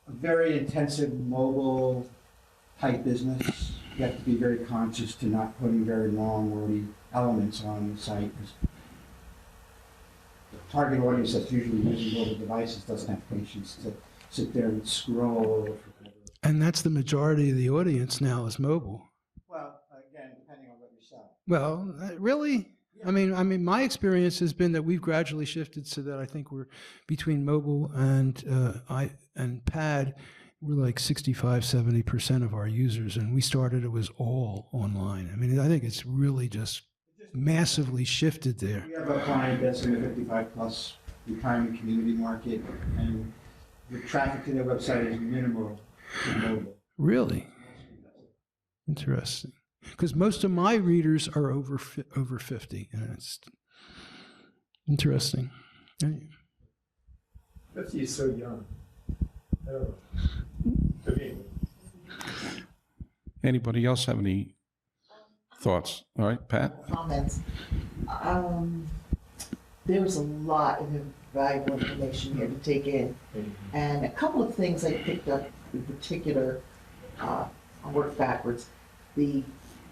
a very intensive mobile type business, you have to be very conscious to not putting very long wordy elements on the site. The target audience that's usually using mobile devices doesn't have patience to sit there and scroll. And that's the majority of the audience now is mobile. Well, again, depending on what you're selling. Well, really? I mean, my experience has been that we've gradually shifted so that I think we're between mobile and pad, we're like 65-70% of our users, and we started it was all online. I mean, I think it's really just massively shifted there. We have a client that's in the 55+ retirement community market, and the traffic to their website is minimal to mobile. Really? Interesting. Because most of my readers are over 50, and it's interesting. 50 is so young. Oh. I mean, Anybody else have any thoughts? All right, Pat? Comments. There was a lot of valuable information here to take in, and a couple of things I picked up in particular I'll work backwards. The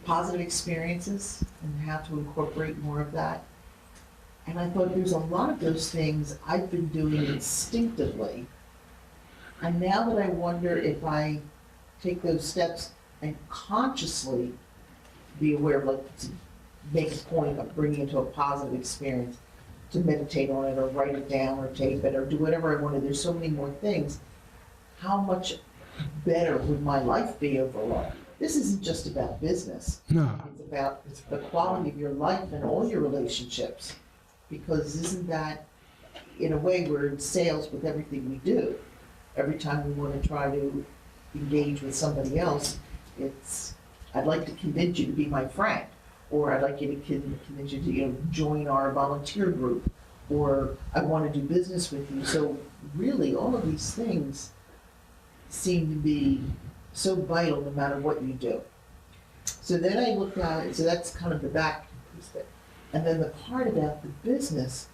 positive experiences and how to incorporate more of that. And I thought there's a lot of those things I've been doing instinctively. And now that I wonder if I take those steps and consciously be aware of, like, to make a point of bringing it to a positive experience, to meditate on it or write it down or tape it or do whatever I want to. There's so many more things. How much better would my life be overall? This isn't just about business. No. It's about the quality of your life and all your relationships. Because isn't that, in a way, we're in sales with everything we do. Every time we want to try to engage with somebody else, it's, I'd like to convince you to be my friend, or I'd like you to convince you to, join our volunteer group, or I want to do business with you. So really, all of these things seem to be so vital no matter what you do. So then I looked at it, so that's kind of the back piece of it. And then the part about the business,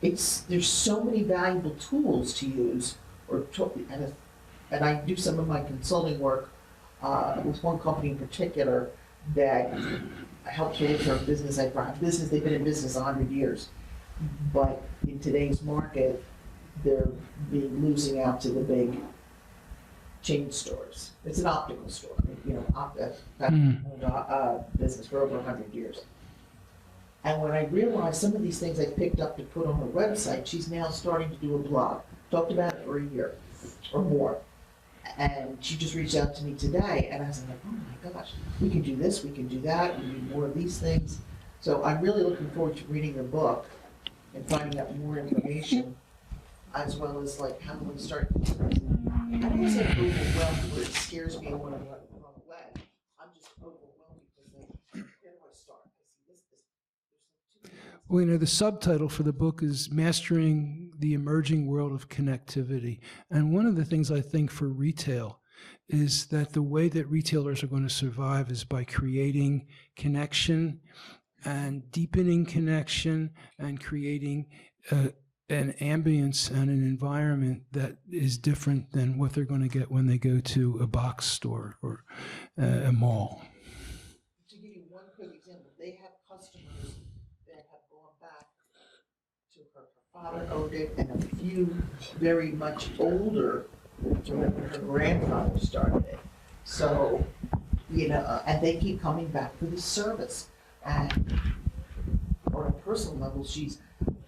there's so many valuable tools to use, and I do some of my consulting work with one company in particular that helped with their business. They've been in business 100 years, but in today's market, they're losing out to the big chain stores. It's an optical store, business for over 100 years. And when I realized some of these things I picked up to put on her website, she's now starting to do a blog. Talked about it for a year or more. And she just reached out to me today, and I was like, oh my gosh, we can do this, we can do that, we need more of these things. So I'm really looking forward to reading her book and finding out more information, as well as like how do we start. I don't want to say overwhelmed where it scares me and want to run away. I'm just overwhelmed because where do I start? Well, the subtitle for the book is Mastering the Emerging World of Connectivity. And one of the things I think for retail is that the way that retailers are going to survive is by creating connection and deepening connection and creating an ambience and an environment that is different than what they're going to get when they go to a box store or a mall. To give you one quick example, they have customers that have gone back to her father owned it, and a few very much older to when her grandfather started it. So, and they keep coming back for the service. And on a personal level,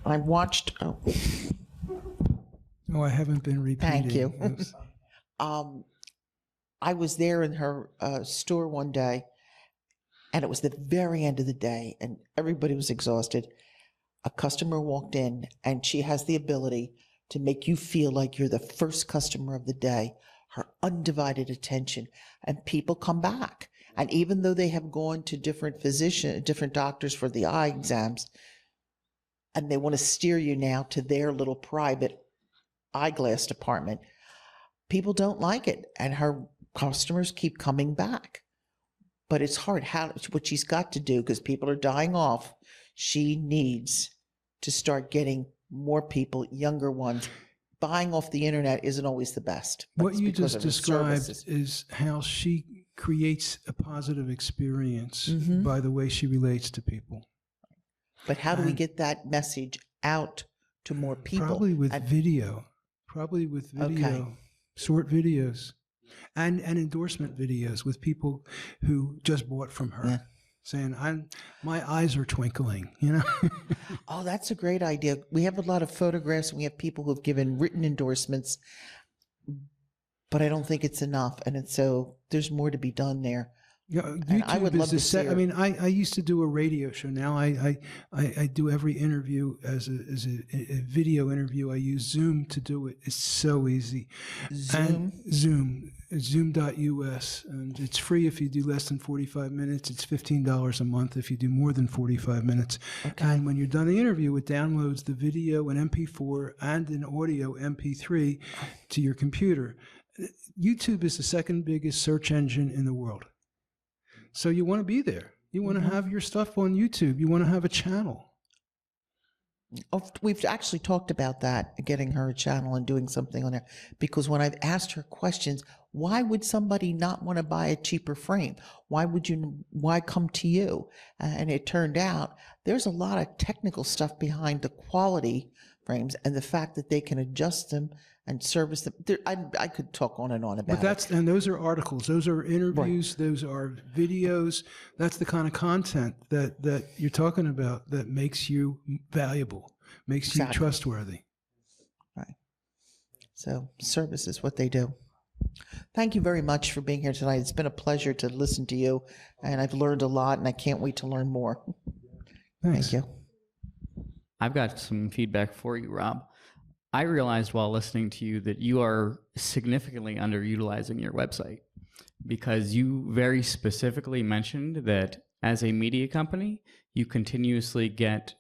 I watched. Oh, I haven't been repeating. Thank you. I was there in her store one day, and it was the very end of the day, and everybody was exhausted. A customer walked in, and she has the ability to make you feel like you're the first customer of the day, her undivided attention, and people come back. And even though they have gone to different doctors for the eye exams, and they want to steer you now to their little private eyeglass department, people don't like it, and her customers keep coming back. But it's hard. What she's got to do, because people are dying off, she needs to start getting more people, younger ones. Buying off the internet isn't always the best. What you just described is how she creates a positive experience by the way she relates to people. But how do we get that message out to more people? Probably with video. Okay. Short videos. And endorsement videos with people who just bought from her, saying, my eyes are twinkling, Oh, that's a great idea. We have a lot of photographs, and we have people who have given written endorsements, but I don't think it's enough. And so there's more to be done there. Yeah, YouTube I would love to see. I used to do a radio show. Now I do every interview as a video interview. I use Zoom to do it. It's so easy. Zoom.us, and it's free if you do less than 45 minutes. It's $15 a month if you do more than 45 minutes. Okay. And when you're done the interview, it downloads the video, an MP4, and an audio MP3 to your computer. YouTube is the second biggest search engine in the world. So you want to be there. You want to have your stuff on YouTube. You want to have a channel. We've actually talked about that, getting her a channel and doing something on there. Because when I've asked her questions, why would somebody not want to buy a cheaper frame? Why come to you? And it turned out there's a lot of technical stuff behind the quality frames and the fact that they can adjust them and service them. I could talk on and on about But it. those are articles, those are interviews, those are videos. That's the kind of content that you're talking about that makes you valuable, makes you Exactly. trustworthy. Right. So service is what they do. Thank you very much for being here tonight. It's been a pleasure to listen to you, and I've learned a lot, and I can't wait to learn more. Thanks. Thank you. I've got some feedback for you, Rob. I realized while listening to you that you are significantly underutilizing your website, because you very specifically mentioned that as a media company, you continuously get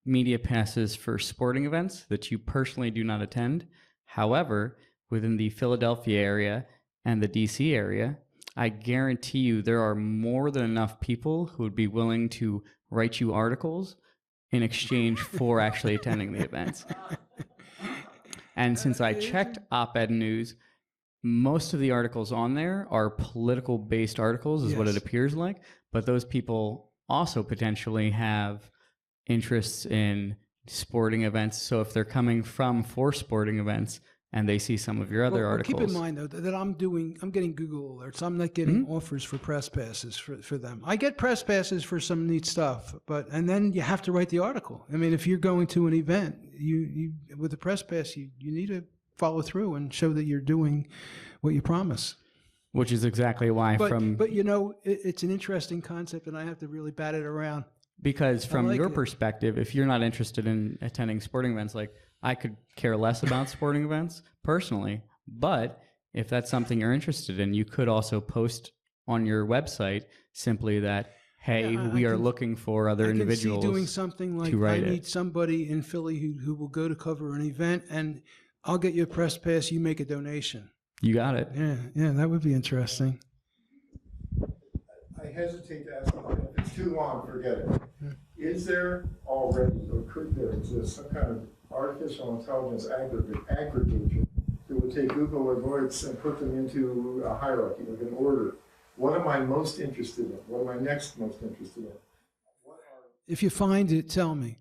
media passes for sporting events that you personally do not attend. However, within the Philadelphia area and the DC area, I guarantee you there are more than enough people who would be willing to write you articles in exchange for actually attending the events. And since I checked op-ed news, most of the articles on there are political-based articles, is what it Yes. appears like. But those people also potentially have interests in sporting events. So if they're coming for sporting events and they see some of your other Well, articles, keep in mind though that I'm getting Google alerts. I'm not getting offers for press passes for them. I get press passes for some neat stuff, and then you have to write the article. I mean, if you're going to an event, you with a press pass, you need to follow through and show that you're doing what you promise. which is exactly why But you know, it's an interesting concept, and I have to really bat it around. because from like your it. perspective, if you're not interested in attending sporting events, like I could care less about sporting events personally, but if that's something you're interested in, you could also post on your website simply that, hey, Yeah, we I are can- looking for other I can individuals. see doing something like to I write it. need somebody in Philly who will go to cover an event, and I'll get you a press pass. You make a donation. You got it. Yeah, that would be interesting. I hesitate to ask, if it's too long, forget it. Is there already, or could there exist, some kind of artificial intelligence aggregator that would take Google alerts and put them into a hierarchy, like an order? What am I most interested in? What am I next most interested in? What If you find it, tell me.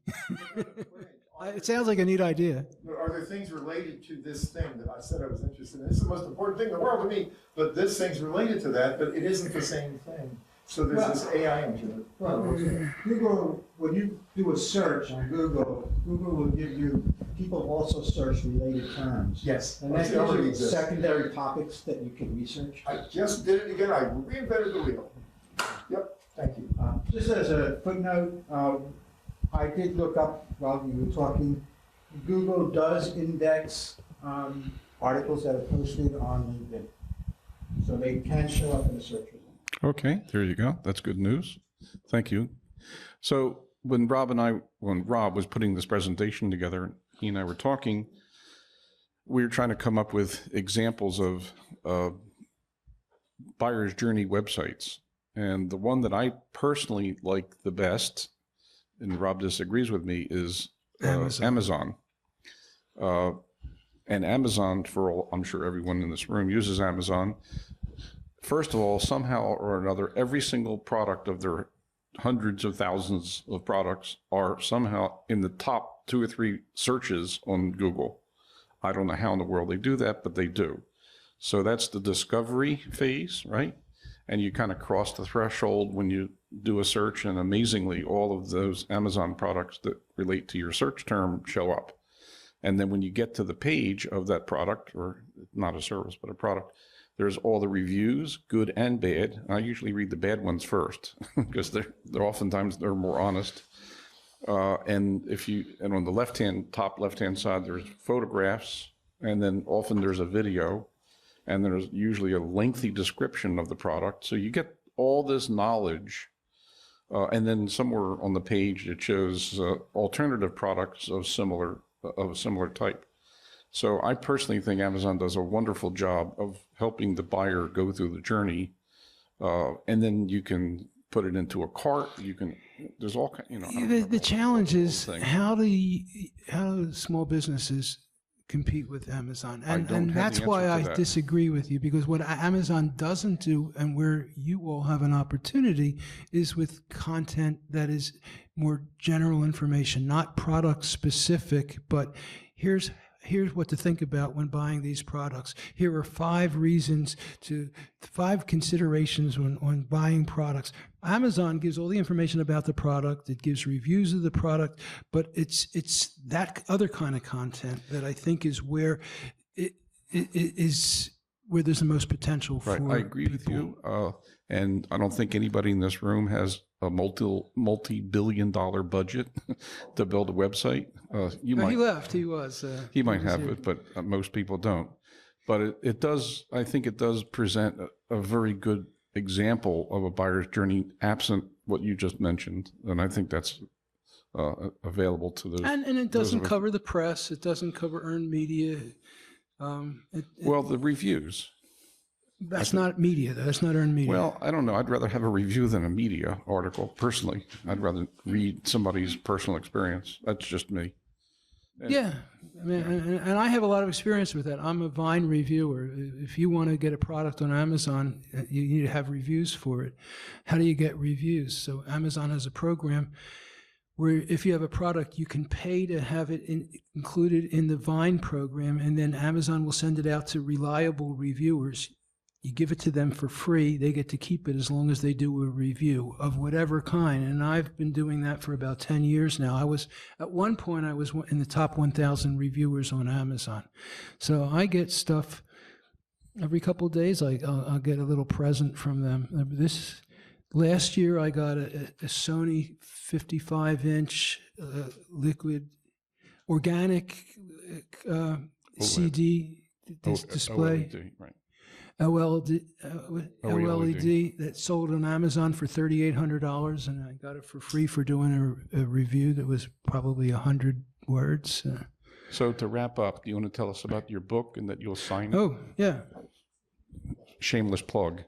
It sounds like a neat idea. are there things related to this thing that I said I was interested in? This is the most important thing in the world to me, but this thing's related to that, but it isn't the same thing. So there's this AI engine. Well, Google, when you do a search on Google, Google will give you, people also search related terms. Yes. And that It already gives you exists. secondary topics that you can research. I just did it again. I reinvented the wheel. Yep, thank you. Just as a footnote, I did look up while you were talking, Google does index articles that are posted on LinkedIn. So they can show up in the search result. Okay, there you go. That's good news. Thank you. So when Rob was putting this presentation together, he and I were talking, we were trying to come up with examples of buyer's journey websites. And the one that I personally like the best, and Rob disagrees with me, is Amazon. And Amazon, I'm sure everyone in this room uses Amazon. First of all, somehow or another, every single product of their hundreds of thousands of products are somehow in the top 2 or 3 searches on Google. I don't know how in the world they do that, but they do. So that's the discovery phase, right? And you kind of cross the threshold when you do a search, and amazingly, all of those Amazon products that relate to your search term show up. And then when you get to the page of that product, or not a service, but a product, there's all the reviews, good and bad. I usually read the bad ones first because they're oftentimes they're more honest. And on the top left-hand side, there's photographs, and then often there's a video, and there's usually a lengthy description of the product. So you get all this knowledge, and then somewhere on the page it shows alternative products of a similar type. So I personally think Amazon does a wonderful job of helping the buyer go through the journey, and then you can put it into a cart. You can, there's all kind, I don't The remember challenge all the is thing. how do small businesses compete with Amazon? I don't have And the that's why answer I to that. disagree with you, because what Amazon doesn't do, and where you all have an opportunity, is with content that is more general information, not product specific, but here's what to think about when buying these products. Here are 5 considerations when buying products. Amazon gives all the information about the product. It gives reviews of the product, but it's that other kind of content that I think is where it is where there's the most potential for Right, I agree with people. you. And I don't think anybody in this room has a multi-billion-dollar budget to build a website. You No, might. he left. He was. He might was have here. it, but most people don't. But it does, I think it does present a very good example of a buyer's journey absent what you just mentioned. And I think that's available to those. And it those doesn't of us- cover the press. It doesn't cover earned media. Well, the reviews. That's not media, though. That's not earned media. Well, I don't know. I'd rather have a review than a media article, personally. I'd rather read somebody's personal experience. That's just me. Yeah, I mean, and I have a lot of experience with that. I'm a Vine reviewer. If you want to get a product on Amazon, you need to have reviews for it. How do you get reviews? So Amazon has a program where if you have a product, you can pay to have it included in the Vine program, and then Amazon will send it out to reliable reviewers. You give it to them for free. They get to keep it as long as they do a review of whatever kind. And I've been doing that for about 10 years now. At one point, I was in the top 1,000 reviewers on Amazon. So I get stuff every couple of days. I'll get a little present from them. Last year, I got a Sony 55-inch liquid organic CD display. OLED, right. OLED that sold on Amazon for $3,800, and I got it for free for doing a review that was probably 100 words. So to wrap up, do you want to tell us about your book and that you'll sign it? Oh, yeah. Shameless plug.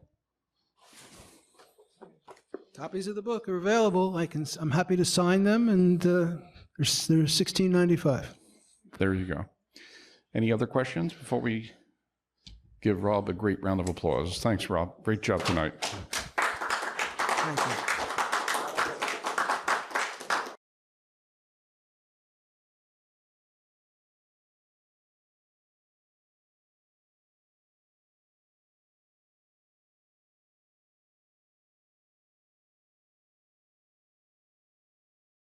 Copies of the book are available. I'm happy to sign them, and they're $16.95. There you go. Any other questions before we give Rob a great round of applause? Thanks, Rob. Great job tonight. Thank you.